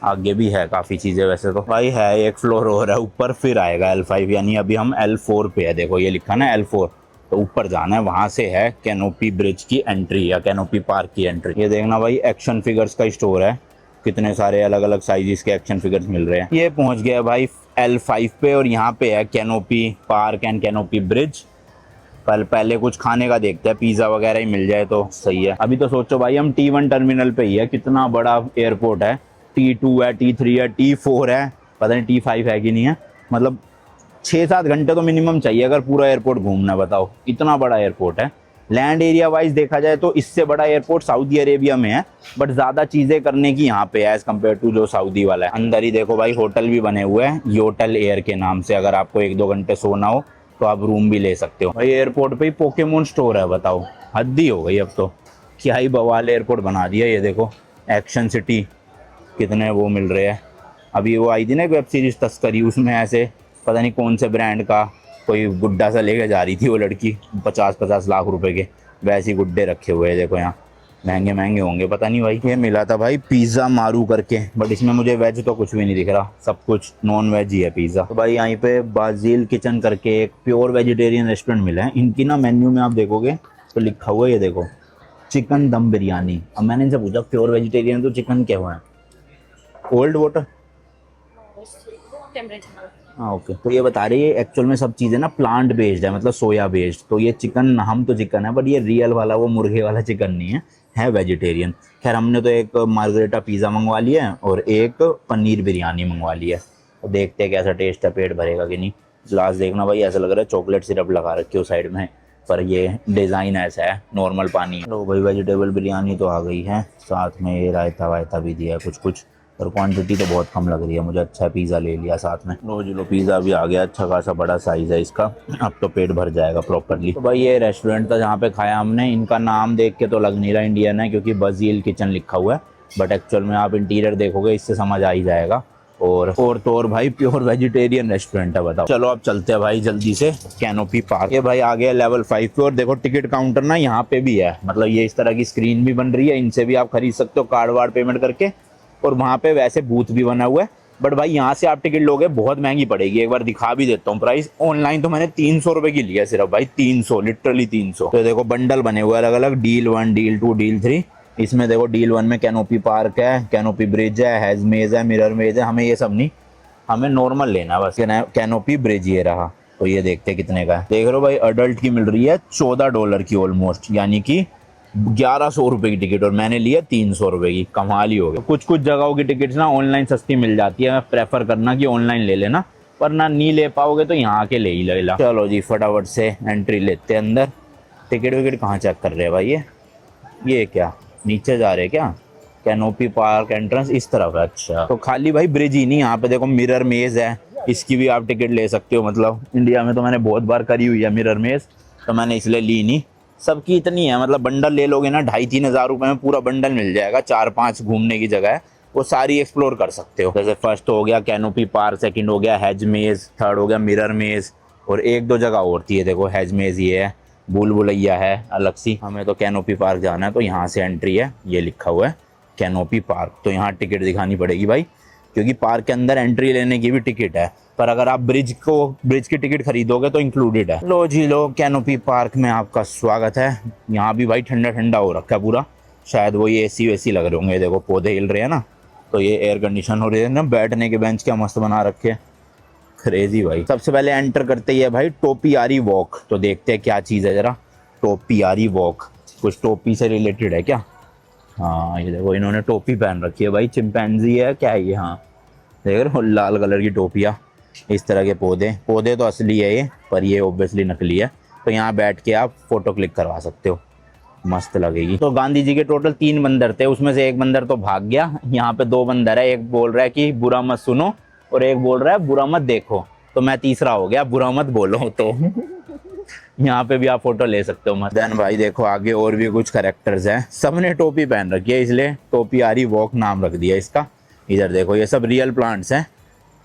आगे भी है काफ़ी चीज़ें। वैसे तो भाई है एक फ्लोर और है ऊपर, फिर आएगा L5, यानी अभी हम L4 पे है। देखो ये लिखा ना L4, तो ऊपर जाना है, वहाँ से है कैनोपी ब्रिज की एंट्री या कैनोपी पार्क की एंट्री। ये देखना भाई एक्शन फिगर्स का स्टोर है, कितने सारे अलग अलग साइजेस के एक्शन फिगर्स मिल रहे हैं। ये पहुंच गया भाई L5 पे, और यहाँ पे है canopy park and canopy bridge. पहले कुछ खाने का देखते हैं, पिज़्ज़ा वगैरह ही मिल जाए तो सही है। अभी तो सोचो भाई हम T1 टर्मिनल पे ही है, कितना बड़ा एयरपोर्ट है। T2 है, T3 है, T4 है, पता नहीं T5 है कि नहीं है। मतलब 6-7 घंटे तो मिनिमम चाहिए अगर पूरा एयरपोर्ट घूमना, बताओ इतना बड़ा एयरपोर्ट है। लैंड एरिया वाइज देखा जाए तो इससे बड़ा एयरपोर्ट सऊदी अरेबिया में है, बट ज़्यादा चीज़ें करने की यहाँ पे है एज़ कम्पेयर टू जो सऊदी वाला है। अंदर ही देखो भाई होटल भी बने हुए हैं योटल एयर के नाम से, अगर आपको 1-2 घंटे सोना हो तो आप रूम भी ले सकते हो। भाई एयरपोर्ट पे ही पोकेमोन स्टोर है, बताओ हद ही हो गई अब तो, क्या ही बवाल एयरपोर्ट बना दिया। ये देखो एक्शन सिटी कितने वो मिल रहे हैं। अभी वो आई थी ना एक वेब सीरीज तस्करी, उसमें ऐसे पता नहीं कौन से ब्रांड का कोई गुड्डा सा लेके जा रही थी वो लड़की 50-50 लाख रुपए के, वैसे ही गुड्डे रखे हुए हैं देखो यहाँ। महंगे महंगे होंगे पता नहीं भाई। ये मिला था भाई पिज़्ज़ा मारू करके, बट इसमें मुझे वेज तो कुछ भी नहीं दिख रहा, सब कुछ नॉन वेज ही है पिज़्ज़ा। तो भाई यहाँ पे बाजिल किचन करके एक प्योर वेजिटेरियन रेस्टोरेंट मिला है। इनकी ना मेन्यू में आप देखोगे तो लिखा हुआ है, ये देखो, चिकन दम बिरयानी। अब मैंने इनसे पूछा प्योर वेजिटेरियन तो चिकन क्या हुआ है, कोल्ड वाटर। हाँ ओके। तो ये बता रही है एक्चुअल में सब चीज़ें ना प्लांट बेस्ड है, मतलब सोया बेस्ड। तो ये चिकन, हम तो चिकन है बट ये रियल वाला वो मुर्गे वाला चिकन नहीं है वेजिटेरियन। खैर हमने तो एक मार्गरेटा पिज़्ज़ा मंगवा लिया है और एक पनीर बिरयानी मंगवा ली है। तो देखते हैं कैसा टेस्ट है, पेट भरेगा कि नहीं। ग्लास देखना भाई, ऐसा लग रहा है चॉकलेट सिरप लगा रखी हो साइड में, पर ये डिज़ाइन ऐसा है, नॉर्मल पानी है। तो भाई वेजिटेबल बिरयानी तो आ गई है, साथ में ये रायता वायता भी दिया है कुछ कुछ, और क्वांटिटी तो बहुत कम लग रही है मुझे। अच्छा पिज़्ज़ा ले लिया साथ में। लो जी लो, पिज़्ज़ा भी आ गया, अच्छा खासा बड़ा साइज़ है इसका, अब तो पेट भर जाएगा प्रॉपरली। तो भाई ये रेस्टोरेंट था जहाँ पे खाया हमने। इनका नाम देख के तो लग नहीं रहा इंडियन है, क्योंकि बाजिल किचन लिखा हुआ है, बट एक्चुअल में आप इंटीरियर देखोगे इससे समझ आ ही जाएगा। और तो और भाई प्योर वेजिटेरियन रेस्टोरेंट है, बताओ। चलो अब चलते हैं भाई जल्दी से कैनोपी पार्क। ये भाई आ गया लेवल 5 पे, और देखो टिकट काउंटर ना यहाँ पे भी है, मतलब ये इस तरह की स्क्रीन भी बन रही है, इनसे भी आप खरीद सकते हो कार्ड वार्ड पेमेंट करके। और वहाँ पे वैसे बूथ भी बना हुआ है, बट भाई यहाँ से आप टिकट लोगे बहुत महंगी पड़ेगी। एक बार दिखा भी देता हूँ प्राइस। ऑनलाइन तो मैंने 300 रुपये की लिया सिर्फ भाई, 300, लिटरली 300। तो देखो बंडल बने हुए अलग अलग, डील 1, डील 2, डील 3। इसमें देखो डील 1 में कैनोपी पार्क है, कैनोपी ब्रिज है, हैज मेज है, मिरर मेज है। हमें ये सब नहीं, हमें नॉर्मल लेना है बस। कैनोपी ब्रिज ये रहा। तो ये देखते कितने का है। देख रहे हो भाई, अडल्ट की मिल रही है $14 की ऑलमोस्ट, यानी कि 1100 रुपये की टिकट, और मैंने लिया 300 रुपये की। कमाल ही हो गया। कुछ कुछ जगहों की टिकट्स ना ऑनलाइन सस्ती मिल जाती है, प्रेफर करना कि ऑनलाइन ले लेना, वरना नहीं ले पाओगे तो यहाँ के ले ही ले ला। चलो जी फटाफट से एंट्री लेते हैं अंदर। टिकट विकेट कहाँ चेक कर रहे हैं भाई? ये क्या नीचे जा रहे हैं क्या? कैनोपी पार्क एंट्रेंस इस तरफ है। अच्छा, तो खाली भाई ब्रिज ही नहीं, यहाँ पे देखो मिरर मेज है, इसकी भी आप टिकट ले सकते हो। मतलब इंडिया में तो मैंने बहुत बार करी हुई है मिरर मेज, तो मैंने इसलिए ली नहीं। सबकी इतनी है, मतलब बंडल ले लोगे ना 2,500-3 हज़ार रुपये में पूरा बंडल मिल जाएगा। 4-5 घूमने की जगह है, वो सारी एक्सप्लोर कर सकते हो। जैसे फर्स्ट हो गया कैनोपी पार्क, सेकंड हो गया हैज मेज, थर्ड हो गया मिरर मेज, और 1-2 जगह और थी। ये देखो हैज मेज ये है, भूल भुलैया है अलग सी। हमें तो कैनोपी पार्क जाना है, तो यहाँ से एंट्री है, ये लिखा हुआ है कैनोपी पार्क। तो यहाँ टिकट दिखानी पड़ेगी भाई, क्योंकि पार्क के अंदर एंट्री लेने की भी टिकट है, पर अगर आप ब्रिज की टिकट खरीदोगे तो इंक्लूडेड है। लो जी लो, कैनोपी पार्क में आपका स्वागत है। यहाँ भी भाई ठंडा ठंडा हो रखा है पूरा, शायद वही एसी वेसी लग रहे होंगे। देखो पौधे हिल रहे हैं ना, तो ये एयर कंडीशन हो रही है ना। बैठने के बेंच क्या मस्त बना रखे, क्रेजी भाई। सबसे पहले एंटर करते ही है भाई टोपियारी वॉक। तो देखते हैं क्या चीज़ है जरा। टोपियारी वॉक कुछ टोपी से रिलेटेड है क्या? हाँ ये देखो, इन्होंने टोपी पहन रखी है भाई, चिंपैंजी है क्या है ये? हाँ देख रहे हो, लाल कलर की टोपियाँ, इस तरह के पौधे तो असली है ये, पर ये ऑब्वियसली नकली है। तो यहाँ बैठ के आप फोटो क्लिक करवा सकते हो, मस्त लगेगी। तो गांधी जी के टोटल 3 बंदर थे, उसमें से एक बंदर तो भाग गया। यहाँ पे 2 बंदर है, एक बोल रहा है कि बुरा मत सुनो, और एक बोल रहा है बुरा मत देखो। तो मैं तीसरा हो गया, बुरा मत बोलो। तो यहाँ पे भी आप फोटो ले सकते हो मस्त। देन भाई देखो आगे और भी कुछ कैरेक्टर्स हैं, सबने टोपी पहन रखी है, इसलिए टोपियारी वॉक नाम रख दिया इसका। इधर देखो ये सब रियल प्लांट्स हैं,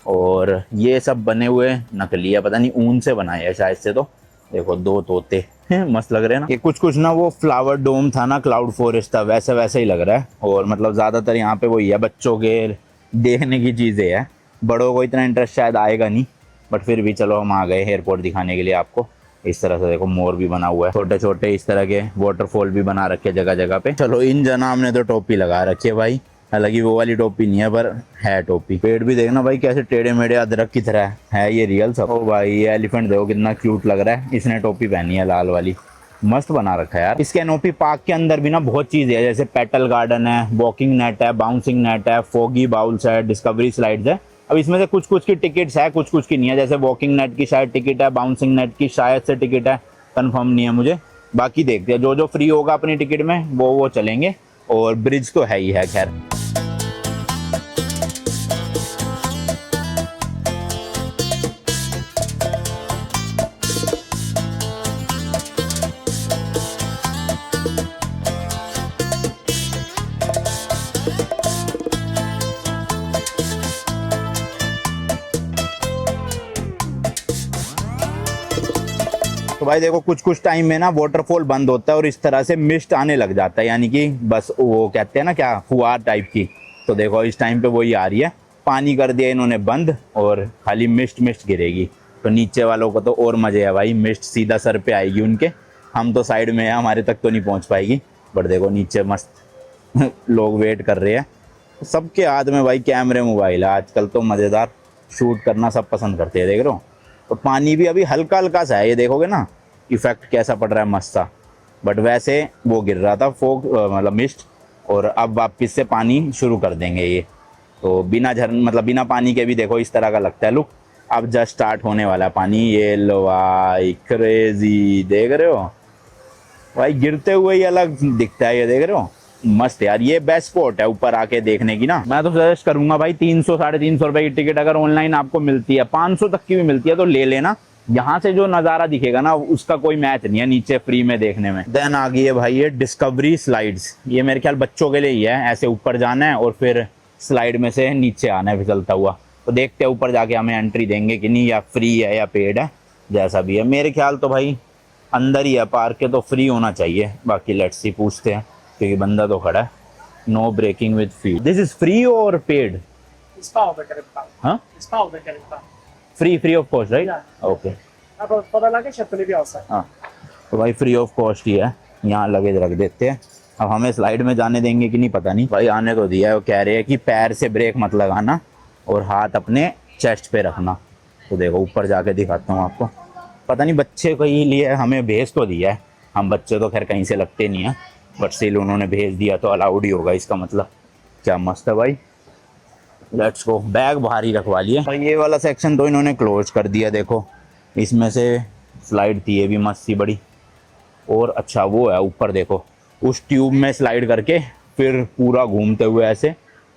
और ये सब बने हुए नकली है, पता नहीं ऊन से बनाए है शायद से। तो देखो 2 तोते मस्त लग रहे हैं ना। ये कुछ कुछ ना वो फ्लावर डोम था ना, क्लाउड फॉरेस्ट था, वैसे वैसे ही लग रहा है। और मतलब ज़्यादातर यहाँ पे वही है, बच्चों के देखने की चीज़ें हैं, बड़ों को इतना इंटरेस्ट शायद आएगा नहीं, बट फिर भी चलो हम आ गए एयरपोर्ट दिखाने के लिए आपको। इस तरह से देखो मोर भी बना हुआ है, छोटे छोटे इस तरह के वाटरफॉल भी बना रखे जगह जगह पे। चलो इन जनाब ने तो टोपी लगा रखी है भाई, हालांकि वो वाली टोपी नहीं है, पर है टोपी। पेड़ भी देखना भाई कैसे टेढ़े मेढ़े अदरक की तरह है ये रियल सब। ओ भाई ये एलिफेंट देखो कितना क्यूट लग रहा है, इसने टोपी पहनी है लाल वाली, मस्त बना रखा है यार। इस कैनोपी पार्क के अंदर भी ना बहुत चीज़ है, जैसे पेटल गार्डन है, वॉकिंग नेट है, बाउंसिंग नेट है, फोगी बाउल्स है, डिस्कवरी स्लाइड्स है। अब इसमें से कुछ कुछ की टिकट्स है, कुछ कुछ की नहीं है। जैसे वॉकिंग नेट की शायद टिकट है, बाउंसिंग नेट की शायद से टिकट है, कंफर्म नहीं है मुझे। बाकी देखते हैं, जो जो फ्री होगा अपनी टिकट में वो चलेंगे, और ब्रिज तो है ही है खैर। तो भाई देखो कुछ कुछ टाइम में ना वाटरफॉल बंद होता है और इस तरह से मिस्ट आने लग जाता है, यानी कि बस वो कहते हैं ना क्या, फुहार टाइप की। तो देखो इस टाइम पे वही आ रही है, पानी कर दिया इन्होंने बंद और खाली मिस्ट मिस्ट गिरेगी। तो नीचे वालों को तो और मजे है भाई, मिस्ट सीधा सर पे आएगी उनके। हम तो साइड में है, हमारे तक तो नहीं पहुंच पाएगी। बट देखो नीचे मस्त लोग वेट कर रहे हैं। सबके हाथ में भाई कैमरे मोबाइल है आजकल, तो मज़ेदार शूट करना सब पसंद करते हैं, देख रहे हो। और पानी भी अभी हल्का हल्का सा है, ये देखोगे ना इफेक्ट कैसा पड़ रहा है मस्त सा। बट वैसे वो गिर रहा था फोग मतलब मिस्ट, और अब वापस से पानी शुरू कर देंगे ये। तो बिना मतलब बिना पानी के भी देखो इस तरह का लगता है लुक। अब जस्ट स्टार्ट होने वाला है पानी। ये लो भाई, क्रेजी, देख रहे हो भाई, गिरते हुए ही अलग दिखता है, ये देख रहे हो। मस्त यार, ये बेस्ट स्पॉट है ऊपर आके देखने की ना। मैं तो सजेस्ट करूंगा भाई 300 350 रुपए की टिकट अगर ऑनलाइन आपको मिलती है, 500 तक की भी मिलती है तो ले लेना। यहाँ से जो नज़ारा दिखेगा ना उसका कोई मैच नहीं है नीचे फ्री में देखने में। देन आ गई है भाई ये डिस्कवरी स्लाइड्स। ये मेरे ख्याल बच्चों के लिए ही है, ऐसे ऊपर जाना है और फिर स्लाइड में से नीचे आना है फिसलता हुआ। तो देखते हैं ऊपर जाके हमें एंट्री देंगे कि नहीं, या फ्री है या पेड है, जैसा भी है। मेरे ख्याल तो भाई अंदर ही है पार्क के, तो फ्री होना चाहिए। बाकी लेट्स सी, पूछते हैं क्योंकि बंदा तो खड़ा है। No breaking with fee, this is free और पेड? हाँ, free of cost right? Okay, हाँ तो भाई फ्री ऑफ कॉस्ट ही है। यहाँ लगेज रख देते हैं। अब हमें स्लाइड में जाने देंगे कि नहीं पता नहीं। भाई आने तो दिया है, वो कह रहे हैं कि पैर से ब्रेक मत लगाना और हाथ अपने चेस्ट पे रखना। तो देखो ऊपर जाके दिखाता हूँ आपको। पता नहीं बच्चे को ही लिए हमें भेज तो दिया है, हम बच्चे तो खैर कहीं से लगते नहीं हैं, बट स्टिल उन्होंने भेज दिया तो अलाउड ही होगा इसका मतलब। क्या मस्त है भाई, लेट्स गो। बैग बाहर ही रखवा लिए। और ये वाला सेक्शन तो इन्होंने क्लोज कर दिया, देखो इसमें से स्लाइड थी, ये भी मस्त सी बड़ी। और अच्छा वो है ऊपर देखो, उस ट्यूब में स्लाइड करके फिर पूरा घूमते हुए ऐसे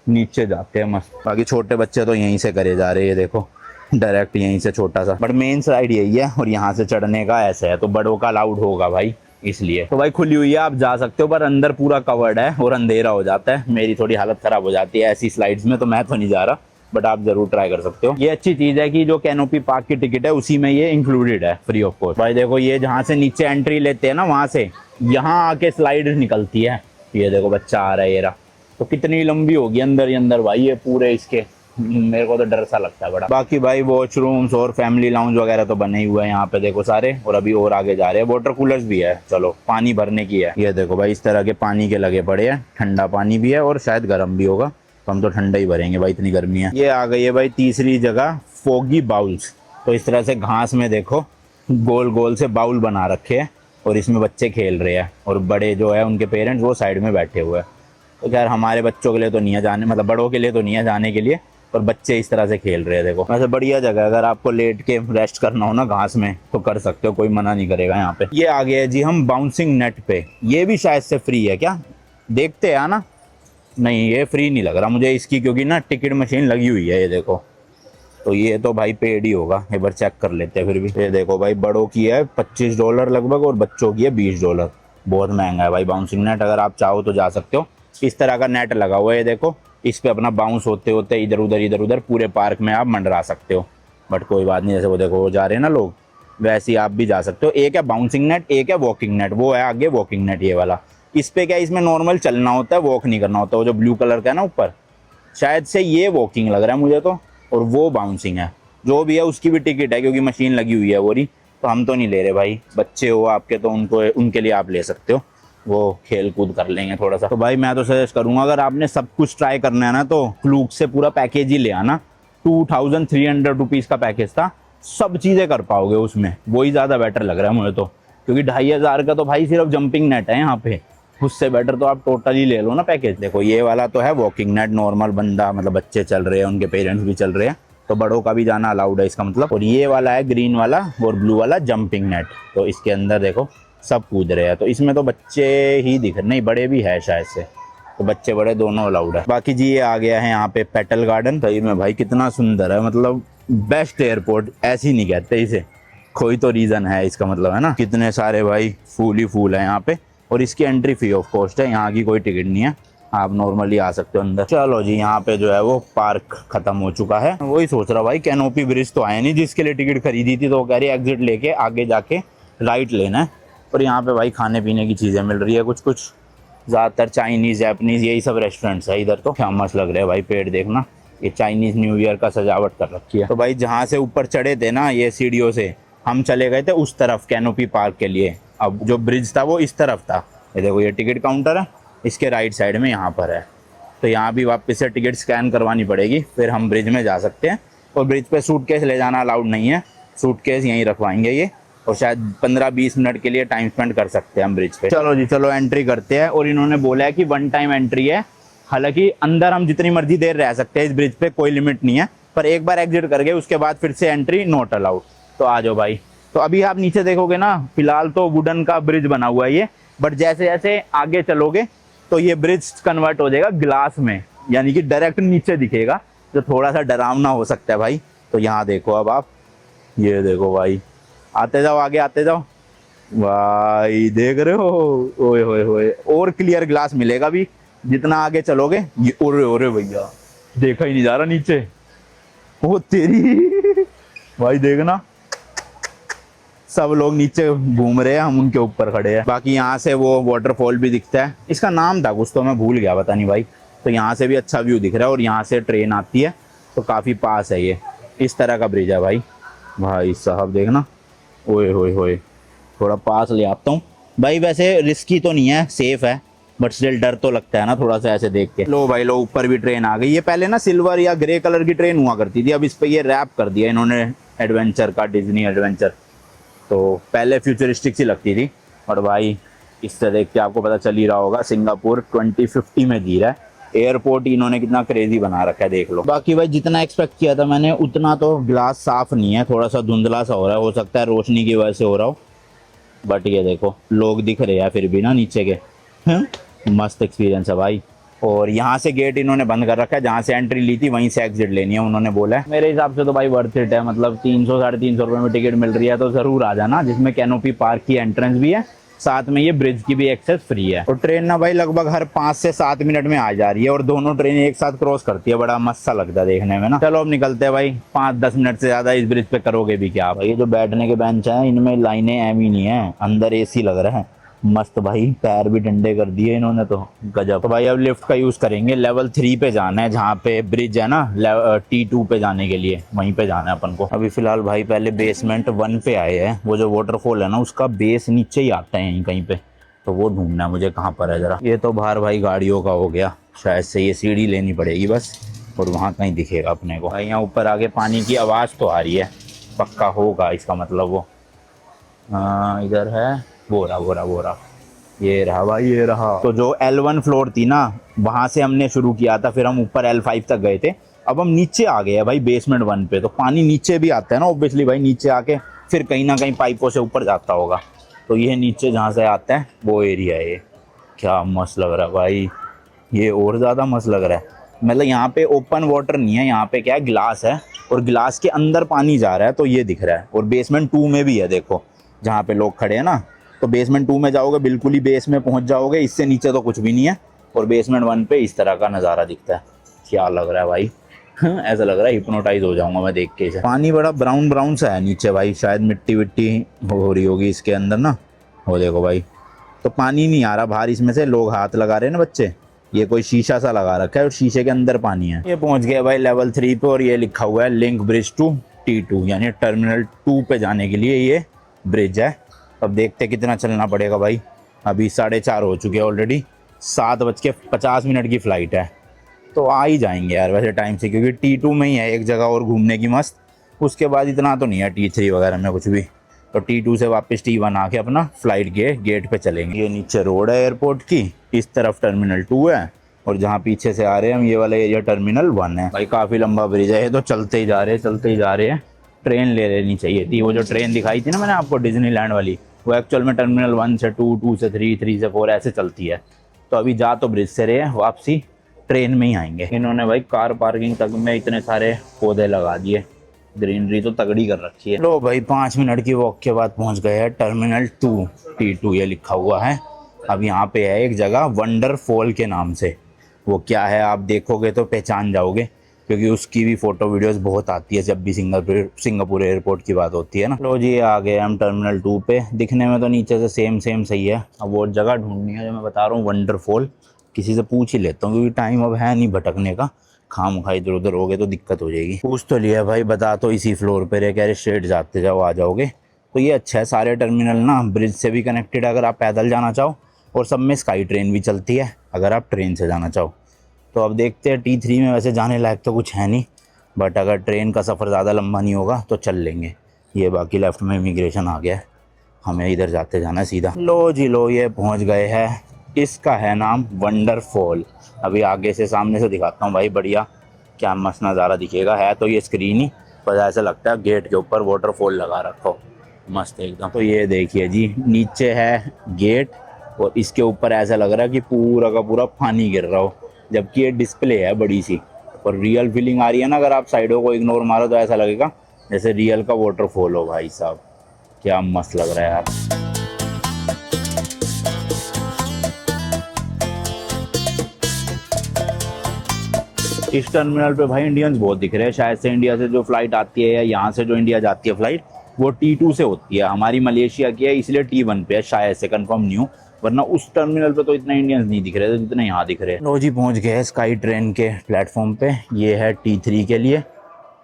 नीचे जाते हैं मस्त। बाकी छोटे बच्चे तो यहीं से करे जा रहे हैं, देखो डायरेक्ट यहीं से छोटा सा। बट मेन स्लाइड यही है और यहाँ से चढ़ने का ऐसे है, तो बड़ों का अलाउड होगा भाई इसलिए। तो भाई खुली हुई है, आप जा सकते हो, पर अंदर पूरा कवर्ड है और अंधेरा हो जाता है। मेरी थोड़ी हालत खराब हो जाती है ऐसी स्लाइड्स में, तो मैं तो नहीं जा रहा, बट आप जरूर ट्राई कर सकते हो। ये अच्छी चीज है कि जो कैनोपी पार्क की टिकट है उसी में ये इंक्लूडेड है फ्री ऑफ कॉस्ट। भाई देखो ये जहाँ से नीचे एंट्री लेते हैं ना, वहां से यहाँ आके स्लाइड निकलती है। ये देखो बच्चा आ रहा है, ये रहा। तो कितनी लंबी होगी अंदर ही अंदर भाई ये पूरे इसके, मेरे को तो डर सा लगता है बड़ा। बाकी भाई वॉशरूम्स और फैमिली लाउंज वगैरह तो बने ही हुए हैं यहाँ पे, देखो सारे। और अभी और आगे जा रहे हैं, वाटर कूलर्स भी है, चलो पानी भरने की है। ये देखो भाई इस तरह के पानी के लगे पड़े हैं, ठंडा पानी भी है और शायद गर्म भी होगा, तो हम तो ठंडा ही भरेंगे भाई, इतनी गर्मी है। ये आ गई है भाई तीसरी जगह, फोगी बाउल्स। तो इस तरह से घास में देखो गोल गोल से बाउल बना रखे हैं और इसमें बच्चे खेल रहे हैं, और बड़े जो है उनके पेरेंट्स वो साइड में बैठे हुए हैं। तो खैर हमारे बच्चों के लिए तो नहीं है जाने, मतलब बड़ों के लिए तो नहीं है जाने के लिए, पर बच्चे इस तरह से खेल रहे हैं। देखो वैसे बढ़िया जगह है, अगर आपको लेट के रेस्ट करना हो ना घास में तो कर सकते हो, कोई मना नहीं करेगा यहाँ पे। ये आ गया है जी हम बाउंसिंग नेट पे। ये भी शायद से फ्री है क्या, देखते हैं ना। नहीं ये फ्री नहीं लग रहा मुझे इसकी, क्योंकि ना टिकट मशीन लगी हुई है, ये देखो। तो ये तो भाई पेड ही होगा, एक बार चेक कर लेते हैं फिर भी। ये देखो भाई बड़ों की है $25 लगभग और बच्चों की है $20। बहुत महंगा है भाई बाउंसिंग नेट। अगर आप चाहो तो जा सकते हो। इस तरह का नेट लगा हुआ है, ये देखो। इस पे अपना बाउंस होते होते इधर उधर पूरे पार्क में आप मंडरा सकते हो। बट कोई बात नहीं, जैसे वो देखो वो जा रहे हैं ना लोग, वैसे ही आप भी जा सकते हो। एक है बाउंसिंग नेट, एक है वॉकिंग नेट, वो है आगे वॉकिंग नेट ये वाला। इस पे क्या, इसमें नॉर्मल चलना होता है, वॉक नहीं करना होता। वो जो ब्लू कलर का है ना ऊपर, शायद से ये वॉकिंग लग रहा है मुझे तो, और वो बाउंसिंग है। जो भी है उसकी भी टिकट है, क्योंकि मशीन लगी हुई है वो रही। तो हम तो नहीं ले रहे भाई, बच्चे हो आपके तो उनको, उनके लिए आप ले सकते हो, वो खेल कूद कर लेंगे थोड़ा सा। तो भाई मैं तो सजेस्ट करूंगा, अगर आपने सब कुछ ट्राई करना है ना तो क्लूक से पूरा पैकेज ही ले आना। 2300 रुपीज़ का पैकेज था, सब चीज़ें कर पाओगे उसमें, वही ज़्यादा बेटर लग रहा है मुझे तो। क्योंकि 2500 का तो भाई सिर्फ जंपिंग नेट है यहाँ पे, उससे बेटर तो आप टोटली ले लो ना पैकेज। देखो ये वाला तो है वॉकिंग नेट, नॉर्मल बंदा मतलब बच्चे चल रहे हैं, उनके पेरेंट्स भी चल रहे हैं, तो बड़ों का भी जाना अलाउड है इसका मतलब। और ये वाला है ग्रीन वाला और ब्लू वाला जंपिंग नेट, तो इसके अंदर देखो सब कूद रहे हैं। तो इसमें तो बच्चे ही दिख रहे, नहीं बड़े भी है शायद से, तो बच्चे बड़े दोनों अलाउड है। बाकी जी ये आ गया है यहाँ पे पेटल गार्डन। सही में भाई कितना सुंदर है, मतलब बेस्ट एयरपोर्ट ऐसे ही नहीं कहते इसे, कोई तो रीज़न है इसका मतलब, है ना। कितने सारे भाई फूल ही फूल है यहाँ पे, और इसकी एंट्री फ्री ऑफ कॉस्ट है, यहाँ की कोई टिकट नहीं है, आप नॉर्मली आ सकते हो अंदर। चलो जी यहाँ पे जो है वो पार्क खत्म हो चुका है। वही सोच रहा भाई कैनोपी ब्रिज तो आया नहीं जिसके लिए टिकट खरीदी थी, तो वो कह रही एग्जिट लेके आगे जाके राइट लेना है। और यहाँ पे भाई खाने पीने की चीज़ें मिल रही है कुछ कुछ, ज़्यादातर चाइनीज़ जापानीज़ यही सब रेस्टोरेंट्स है इधर। तो क्या मस्त लग रहा है भाई, पेड़ देखना, ये चाइनीज़ न्यू ईयर का सजावट कर रखी है। तो भाई जहाँ से ऊपर चढ़े थे ना ये सीढ़ियों से, हम चले गए थे उस तरफ कैनोपी पार्क के लिए। अब जो ब्रिज था वो इस तरफ था। ये देखो ये टिकट काउंटर है, इसके राइट साइड में यहाँ पर है। तो यहाँ भी वापस से टिकट स्कैन करवानी पड़ेगी, फिर हम ब्रिज में जा सकते हैं। और ब्रिज पे सूटकेस ले जाना अलाउड नहीं है, सूटकेस यहीं रखवाएंगे ये। और शायद 15-20 मिनट के लिए टाइम स्पेंड कर सकते हैं हम ब्रिज पे। चलो जी चलो एंट्री करते हैं। और इन्होंने बोला है कि 1 टाइम एंट्री है, हालांकि अंदर हम जितनी मर्जी देर रह सकते हैं इस ब्रिज पे, कोई लिमिट नहीं है। पर एक बार एग्जिट करके उसके बाद फिर से एंट्री नॉट अलाउड। तो आ जाओ भाई। तो अभी आप नीचे देखोगे ना, फिलहाल तो वुडन का ब्रिज बना हुआ है ये, बट जैसे जैसे आगे चलोगे तो ये ब्रिज कन्वर्ट हो जाएगा ग्लास में, यानी कि डायरेक्ट नीचे दिखेगा, जो थोड़ा सा डरावना हो सकता है भाई। तो यहाँ देखो अब आप, ये देखो भाई, आते जाओ आगे आते जाओ भाई, देख रहे हो, ओए होए होए, और क्लियर ग्लास मिलेगा भी जितना आगे चलोगे। ये ओरे ओरे भैया, देखा ही नहीं जा रहा नीचे, वो तेरी भाई देखना, सब लोग नीचे घूम रहे हैं, हम उनके ऊपर खड़े हैं। बाकी यहाँ से वो वाटरफॉल भी दिखता है, इसका नाम था कुछ तो मैं भूल गया, पता नहीं भाई। तो यहाँ से भी अच्छा व्यू दिख रहा है और यहाँ से ट्रेन आती है, तो काफ़ी पास है ये। इस तरह का ब्रिज है भाई। भाई साहब देखना, ओए होए होए, थोड़ा पास ले आता हूँ भाई। वैसे रिस्की तो नहीं है, सेफ है, बट स्टिल डर तो लगता है ना थोड़ा सा ऐसे देख के। लो भाई लो, ऊपर भी ट्रेन आ गई। ये पहले ना सिल्वर या ग्रे कलर की ट्रेन हुआ करती थी, अब इस पर ये रैप कर दिया इन्होंने एडवेंचर का, डिज्नी एडवेंचर। तो पहले फ्यूचरिस्टिक सी लगती थी, और भाई इससे देख के आपको पता चल ही रहा होगा सिंगापुर 2050 में जी रहा है। एयरपोर्ट इन्होंने कितना क्रेजी बना रखा है, देख लो। बाकी भाई जितना एक्सपेक्ट किया था मैंने उतना तो ग्लास साफ नहीं है, थोड़ा सा धुंधला सा हो रहा है, हो सकता है रोशनी की वजह से हो रहा हो। बट ये देखो लोग दिख रहे हैं फिर भी ना नीचे के। मस्त एक्सपीरियंस है भाई। और यहाँ से गेट इन्होंने बंद कर रखा है, जहाँ से एंट्री ली थी वहीं से एग्जिट लेनी है उन्होंने बोला है। मेरे हिसाब से तो भाई वर्थ इट है, मतलब 300-350 रुपये में टिकट मिल रही है तो ज़रूर आ जाना, जिसमें कैनोपी पार्क की एंट्रेंस भी है, साथ में ये ब्रिज की भी एक्सेस फ्री है। और ट्रेन ना भाई लगभग हर 5 से 7 मिनट में आ जा रही है, और दोनों ट्रेन एक साथ क्रॉस करती है, बड़ा मस्त सा लगता है देखने में ना। चलो अब निकलते हैं भाई, 5-10 मिनट से ज़्यादा इस ब्रिज पे करोगे भी क्या भाई। ये जो बैठने के बेंच हैं इनमें लाइनें एम ही नहीं है, अंदर AC लग रहा है मस्त भाई, पैर भी डंडे कर दिए इन्होंने तो गजब। तो भाई अब लिफ्ट का यूज़ करेंगे, लेवल 3 पे जाना है, जहाँ पे ब्रिज है ना T2 पे जाने के लिए, वहीं पे जाना है अपन को। अभी फिलहाल भाई पहले बेसमेंट 1 पे आए हैं, वो जो वाटरफॉल है ना उसका बेस नीचे ही आता है यहीं कहीं पे, तो वो ढूंढना है मुझे कहाँ पर है जरा। ये तो बाहर भाई गाड़ियों का हो गया, शायद से ये सीढ़ी लेनी पड़ेगी बस, और वहाँ कहीं दिखेगा अपने को। भाई यहाँ ऊपर आगे पानी की आवाज़ तो आ रही है, पक्का होगा इसका मतलब वो। इधर है, बोरा ये रहा भाई, ये रहा। तो जो L1 फ्लोर थी ना वहाँ से हमने शुरू किया था, फिर हम ऊपर L5 तक गए थे, अब हम नीचे आ गए हैं भाई बेसमेंट 1 पे। तो पानी नीचे भी आता है ना ऑब्वियसली भाई, नीचे आके फिर कहीं ना कहीं पाइपों से ऊपर जाता होगा। तो ये नीचे जहाँ से आता है वो एरिया है ये। क्या मस्त लग रहा है भाई, ये और ज़्यादा मस्त लग रहा है। मतलब यहाँ पे ओपन वाटर नहीं है, यहाँ पे क्या है ग्लास है, और ग्लास के अंदर पानी जा रहा है, तो ये दिख रहा है। और बेसमेंट 2 में भी है, देखो जहाँ पे लोग खड़े हैं ना, तो बेसमेंट 2 में जाओगे बिल्कुल ही बेस में पहुँच जाओगे, इससे नीचे तो कुछ भी नहीं है। और बेसमेंट 1 पे इस तरह का नज़ारा दिखता है। क्या लग रहा है भाई ऐसा लग रहा है हिप्नोटाइज हो जाऊंगा मैं देख के इसे। पानी बड़ा ब्राउन ब्राउन सा है नीचे भाई, शायद मिट्टी विट्टी हो रही होगी इसके अंदर ना। वो देखो भाई, तो पानी नहीं आ रहा बाहर इसमें से, लोग हाथ लगा रहे हैं ना बच्चे, ये कोई शीशा सा लगा रखा है और शीशे के अंदर पानी है। ये पहुंच गया भाई लेवल 3 पे, और ये लिखा हुआ है लिंक ब्रिज टू T2, यानी टर्मिनल 2 पे जाने के लिए ये ब्रिज है। अब देखते कितना चलना पड़ेगा भाई। अभी 4:30 हो चुके हैं ऑलरेडी, 7:50 की फ़्लाइट है, तो आ ही जाएंगे यार वैसे टाइम से, क्योंकि T2 में ही है एक जगह और घूमने की मस्त, उसके बाद इतना तो नहीं है T3 वगैरह में कुछ भी। तो T2 से वापस T1 आके अपना फ्लाइट के गेट पे चलेंगे। ये नीचे रोड है एयरपोर्ट की, इस तरफ टर्मिनल 2 है, और जहाँ पीछे से आ रहे हैं हम ये वाला एरिया टर्मिनल 1 है। भाई काफ़ी लंबा ब्रिज है ये, तो चलते ही जा रहे हैं। ट्रेन ले लेनी चाहिए थी, वो जो ट्रेन दिखाई थी ना मैंने आपको डिज्नीलैंड वाली, वो एक्चुअल में टर्मिनल 1 से 2, 2 से 3, 3 से 4 ऐसे चलती है। तो अभी जा तो ब्रिज से रहे हैं, वापसी ट्रेन में ही आएंगे। इन्होंने भाई कार पार्किंग तक में इतने सारे पौधे लगा दिए, ग्रीनरी तो तगड़ी कर रखी है। लो भाई 5 मिनट की वॉक के बाद पहुंच गए हैं टर्मिनल 2 T2, ये लिखा हुआ है। अब यहाँ पे है एक जगह वंडरफॉल के नाम से, वो क्या है आप देखोगे तो पहचान जाओगे। क्योंकि उसकी भी फ़ोटो वीडियोस बहुत आती है जब भी सिंगापुर एयरपोर्ट की बात होती है ना। लो जी, आ गए हम टर्मिनल 2 पे। दिखने में तो नीचे से सेम सही है। अब वो जगह ढूंढनी है जो मैं बता रहा हूँ, वंडरफॉल। किसी से पूछ ही लेता हूँ क्योंकि टाइम अब है नहीं भटकने का। खामखा इधर उधर हो गए तो दिक्कत हो जाएगी। पूछ तो लिया भाई, बता तो इसी फ्लोर पे रहे, कह रहे स्ट्रेट जाते जाओ आ जाओगे। तो ये अच्छा है, सारे टर्मिनल ना ब्रिज से भी कनेक्टेड है अगर आप पैदल जाना चाहो, और सब में स्काई ट्रेन भी चलती है अगर आप ट्रेन से जाना चाहो। तो अब देखते हैं, T3 में वैसे जाने लायक तो कुछ है नहीं, बट अगर ट्रेन का सफ़र ज़्यादा लंबा नहीं होगा तो चल लेंगे। ये बाकी लेफ़्ट में इमिग्रेशन आ गया है, हमें इधर जाते जाना सीधा। लो जी लो, ये पहुंच गए हैं। इसका है नाम वंडरफॉल। अभी आगे से सामने से दिखाता हूँ भाई, बढ़िया क्या मस्त नज़ारा दिखेगा। है तो ये स्क्रीन ही, पर ऐसा लगता है गेट के ऊपर वाटरफॉल लगा रखो, मस्त एकदम। तो ये देखिए जी, नीचे है गेट और इसके ऊपर ऐसा लग रहा है कि पूरा का पूरा पानी गिर रहा हो, जबकि ये डिस्प्ले है बड़ी सी। और रियल फीलिंग आ रही है ना, अगर आप साइडों को इग्नोर मारो तो ऐसा लगेगा जैसे रियल का वाटरफॉल हो। भाई साहब क्या मस्त लग रहा है यार। इस टर्मिनल पे भाई इंडियंस बहुत दिख रहे हैं। शायद से इंडिया से जो फ्लाइट आती है या यहाँ से जो इंडिया जाती है फ्लाइट, वो T2 से होती है। हमारी मलेशिया की है इसलिए T1 पे है, शायद से, कंफर्म नहीं हूँ। वरना उस टर्मिनल पे तो इतने इंडियंस नहीं दिख रहे थे जितने यहाँ दिख रहे हैं। लो जी, पहुँच गए स्काई ट्रेन के प्लेटफॉर्म पे। ये है T3 के लिए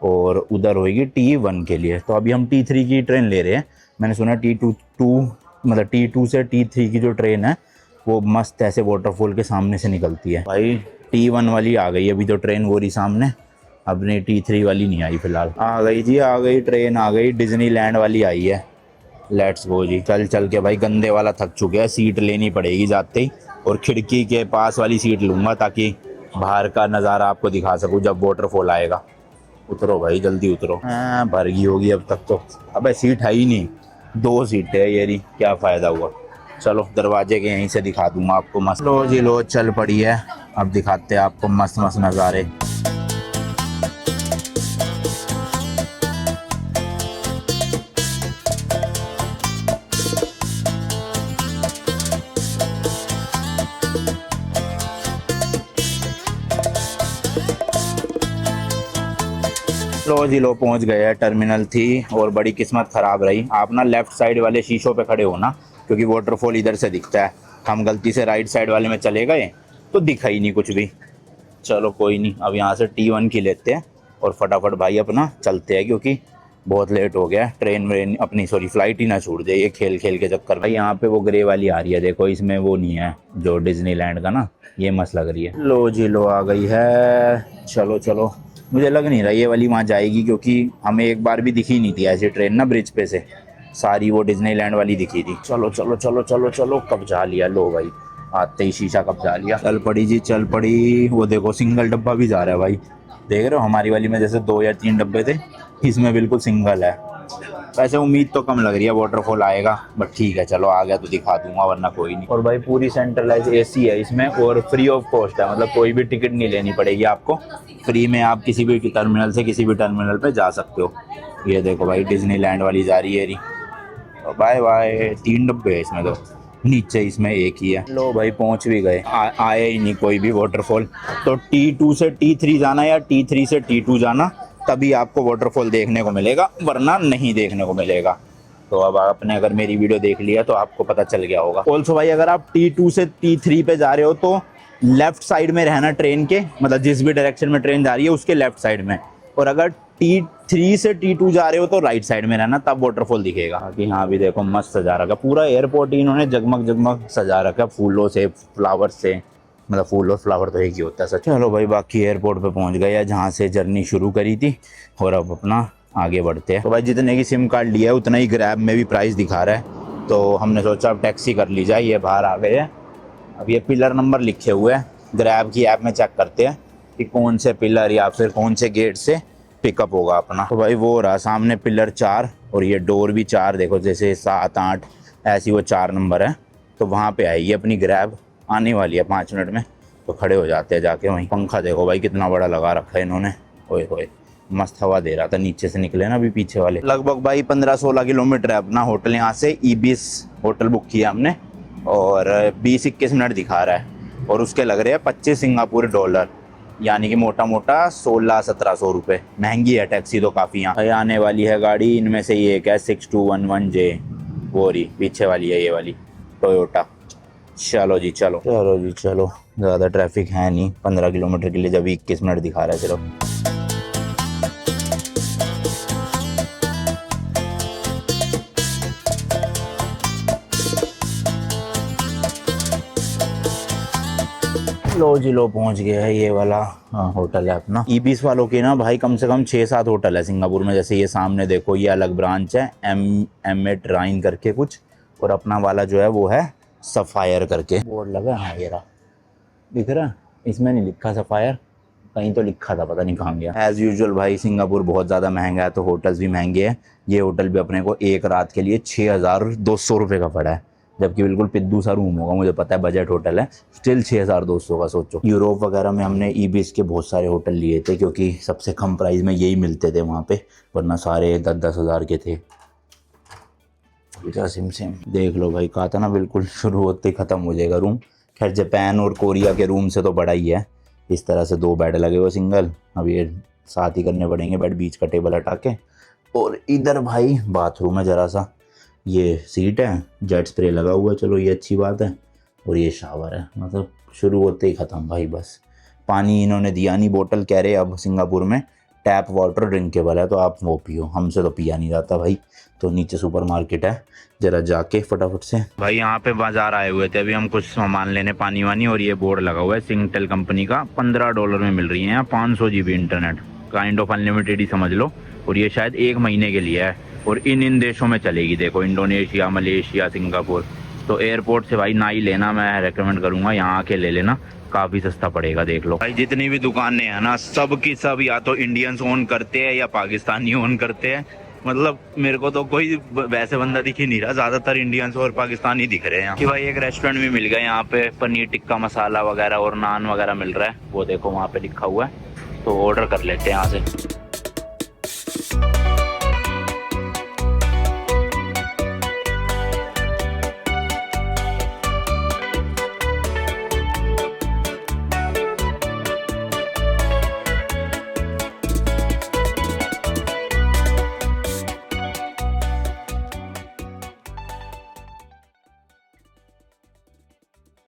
और उधर होगी T1 के लिए। तो अभी हम T3 की ट्रेन ले रहे हैं। मैंने सुना मतलब T2 से T3 की जो ट्रेन है वो मस्त ऐसे वाटरफॉल के सामने से निकलती है। भाई T1 वाली आ गई अभी तो ट्रेन, वो रही सामने। अपनी T3 वाली नहीं आई फिलहाल। आ गई जी, आ गई ट्रेन, आ गई। डिज्नीलैंड वाली आई है। लेट्स गो जी। चल चल के भाई गंदे वाला थक चुके हैं, सीट लेनी पड़ेगी जाते ही। और खिड़की के पास वाली सीट लूँगा ताकि बाहर का नज़ारा आपको दिखा सकूँ जब वाटरफॉल आएगा। उतरो भाई, जल्दी उतरो। भर गई होगी अब तक तो। अबे सीट है ही नहीं, 2 सीटें है ये रही, क्या फ़ायदा हुआ। चलो दरवाजे के यहीं से दिखा दूंगा आपको मस्त। लो जी लो, चल पड़ी है। अब दिखाते हैं आपको मस्त मस्त नज़ारे। लो जी लो, पहुंच गए हैं टर्मिनल 3। और बड़ी किस्मत ख़राब रही, आप ना लेफ़्ट साइड वाले शीशों पे खड़े हो ना, क्योंकि वाटरफॉल इधर से दिखता है। हम गलती से राइट साइड वाले में चले गए तो दिखा ही नहीं कुछ भी। चलो कोई नहीं, अब यहाँ से T1 की लेते हैं और फटाफट भाई अपना चलते हैं, क्योंकि बहुत लेट हो गया। ट्रेन अपनी फ्लाइट ही ना छूट जाए ये खेल खेल के चक्कर। भाई यहाँ पे वो ग्रे वाली आ रही है, देखो इसमें वो नहीं है जो डिज्नीलैंड का ना, ये मस्त लग रही है। लो जी लो, आ गई है। चलो चलो, मुझे लग नहीं रहा ये वाली वहाँ जाएगी, क्योंकि हमें एक बार भी दिखी नहीं थी ऐसी ट्रेन ना ब्रिज पे से। सारी वो डिज्नीलैंड वाली दिखी थी। चलो चलो चलो चलो चलो, कब्जा लिया। लो भाई, आते ही शीशा कब्जा लिया। चल पड़ी जी, चल पड़ी। वो देखो सिंगल डब्बा भी जा रहा है भाई, देख रहे हो। हमारी वाली में जैसे 2 या 3 डब्बे थे, इसमें बिल्कुल सिंगल है। वैसे उम्मीद तो कम लग रही है वाटरफॉल आएगा, बट ठीक है चलो, आ गया तो दिखा दूंगा, वरना कोई नहीं। और भाई पूरी सेंट्रलाइज AC है इसमें, और फ्री ऑफ कॉस्ट है, मतलब कोई भी टिकट नहीं लेनी पड़ेगी आपको। फ्री में आप किसी भी टर्मिनल से किसी भी टर्मिनल पे जा सकते हो। ये देखो भाई, डिज्नीलैंड वाली जा रही है। Bye bye. 3 डब्बे है इसमें, तो नीचे इसमें एक ही है। लो भाई, पहुंच भी गए। आए ही नहीं कोई भी वाटरफॉल। तो T2 से T3 जाना या T3 से T2 जाना, तभी आपको वाटरफॉल देखने को मिलेगा, वरना नहीं देखने को मिलेगा। तो अब आपने अगर मेरी वीडियो देख लिया तो आपको पता चल गया होगा। ऑल्सो भाई, अगर आप T2 से T3 पे जा रहे हो तो लेफ्ट साइड में रहना ट्रेन के, मतलब जिस भी डायरेक्शन में ट्रेन जा रही है उसके लेफ्ट साइड में। और अगर T3 से T2 जा रहे हो तो राइट साइड में रहना, तब वाटरफॉल दिखेगा। बाकी यहाँ भी देखो मस्त सजा रखा पूरा एयरपोर्ट ही, इन्होंने जगमग जगमग सजा रखा फूलों से, फ्लावर से। मतलब फूल और फ्लावर तो एक ही होता है सच। चलो भाई, बाकी एयरपोर्ट पे पहुँच गए जहाँ से जर्नी शुरू करी थी, और अब अपना आगे बढ़ते हैं। तो भाई जितने की सिम कार्ड लिया है उतना ही ग्रैब में भी प्राइस दिखा रहा है, तो हमने सोचा अब टैक्सी कर ली जाए। ये बाहर आ गए हैं। अब ये पिलर नंबर लिखे हुए हैं, ग्रैब की ऐप में चेक करते हैं कि कौन से पिलर या फिर कौन से गेट से पिकअप होगा अपना। तो भाई वो रहा सामने पिलर 4, और ये डोर भी 4, देखो जैसे 7 8 ऐसी वो 4 नंबर है। तो वहाँ पे आएगी अपनी ग्रैब, आने वाली है 5 मिनट में। तो खड़े हो जाते हैं जाके वहीं। पंखा देखो भाई कितना बड़ा लगा रखा है इन्होंने, ओए होए मस्त हवा दे रहा था। नीचे से निकले ना अभी पीछे वाले। लगभग भाई 15-16 किलोमीटर है अपना होटल यहाँ से। ईबिस होटल बुक किया हमने, और 20-21 मिनट दिखा रहा है, और उसके लग रहे हैं $25 सिंगापुरी। यानी कि मोटा मोटा 1600-1700 रुपये। महंगी है टैक्सी तो काफ़ी। यहाँ आने वाली है गाड़ी, इनमें से ये एक है 6211J, वो रही पीछे वाली है ये वाली टोयोटा। चलो जी चलो, चलो जी चलो। ज़्यादा ट्रैफिक है नहीं, 15 किलोमीटर के लिए जब 21 मिनट दिखा रहा है सिर्फ। लो जी लो, पहुंच गया है ये वाला होटल है अपना। ईबीस वालों के ना भाई कम से कम 6-7 होटल है सिंगापुर में। जैसे ये सामने देखो, ये अलग ब्रांच है एम राइन करके कुछ, और अपना वाला जो है वो है सफायर करके बोर्ड लगा। हाँ ये रहा, दिख रहा है? इसमें नहीं लिखा सफायर, कहीं तो लिखा था, पता नहीं कहाँ गया। एज़ यूजुअल भाई सिंगापुर बहुत ज़्यादा महंगा है, तो होटल्स भी महंगे हैं। ये होटल भी अपने को एक रात के लिए 6200 रुपये का पड़ा है, जबकि बिल्कुल पिद्दू सा रूम होगा, मुझे पता है बजट होटल है, स्टिल 6200 का। सोचो, यूरोप वगैरह में हमने ईबीस के बहुत सारे होटल लिए थे, क्योंकि सबसे कम प्राइस में यही मिलते थे वहाँ पे, वरना सारे 10-10 हज़ार के थे। सिम देख लो भाई, कहा था ना बिल्कुल शुरू होते ही ख़त्म हो जाएगा रूम। खैर जापान और कोरिया के रूम से तो बड़ा ही है। इस तरह से 2 बेड लगे हुए सिंगल, अब ये साथ ही करने पड़ेंगे बेड, बीच का टेबल हटा के। और इधर भाई बाथरूम है जरा सा, ये सीट है, जेट स्प्रे लगा हुआ है, चलो ये अच्छी बात है। और ये शावर है, मतलब शुरू होते ही ख़त्म भाई। बस पानी इन्होंने दिया नहीं, बोतल कह रहे अब सिंगापुर में टैप वाटर ड्रिंकेबल है, तो आप वो पियो, हमसे तो पिया नहीं जाता भाई। तो नीचे सुपरमार्केट है, जरा जाके फटाफट से। भाई यहाँ पे बाजार आए हुए थे अभी हम कुछ सामान लेने, पानी वानी, और ये बोर्ड लगा हुआ है सिंगटेल कंपनी का, $15 में मिल रही है यहाँ 500 GB internet, kind of unlimited ही समझ लो। और ये शायद 1 महीने के लिए है, और इन देशों में चलेगी। देखो इंडोनेशिया, मलेशिया, सिंगापुर। तो एयरपोर्ट से भाई ना ही लेना, मैं रेकमेंड करूँगा यहाँ आके ले लेना, काफ़ी सस्ता पड़ेगा। देख लो भाई, जितनी भी दुकानें हैं ना, सब की सब या तो इंडियंस ओन करते हैं या पाकिस्तानी ओन करते हैं। मतलब मेरे को तो कोई वैसे बंदा दिख ही नहीं रहा, ज़्यादातर इंडियंस और पाकिस्तानी दिख रहे हैं। कि भाई एक रेस्टोरेंट भी मिल गया यहाँ पे, पनीर टिक्का मसाला वगैरह और नान वगैरह मिल रहा है, वो देखो वहाँ पे लिखा हुआ है, तो ऑर्डर कर लेते हैं यहाँ से।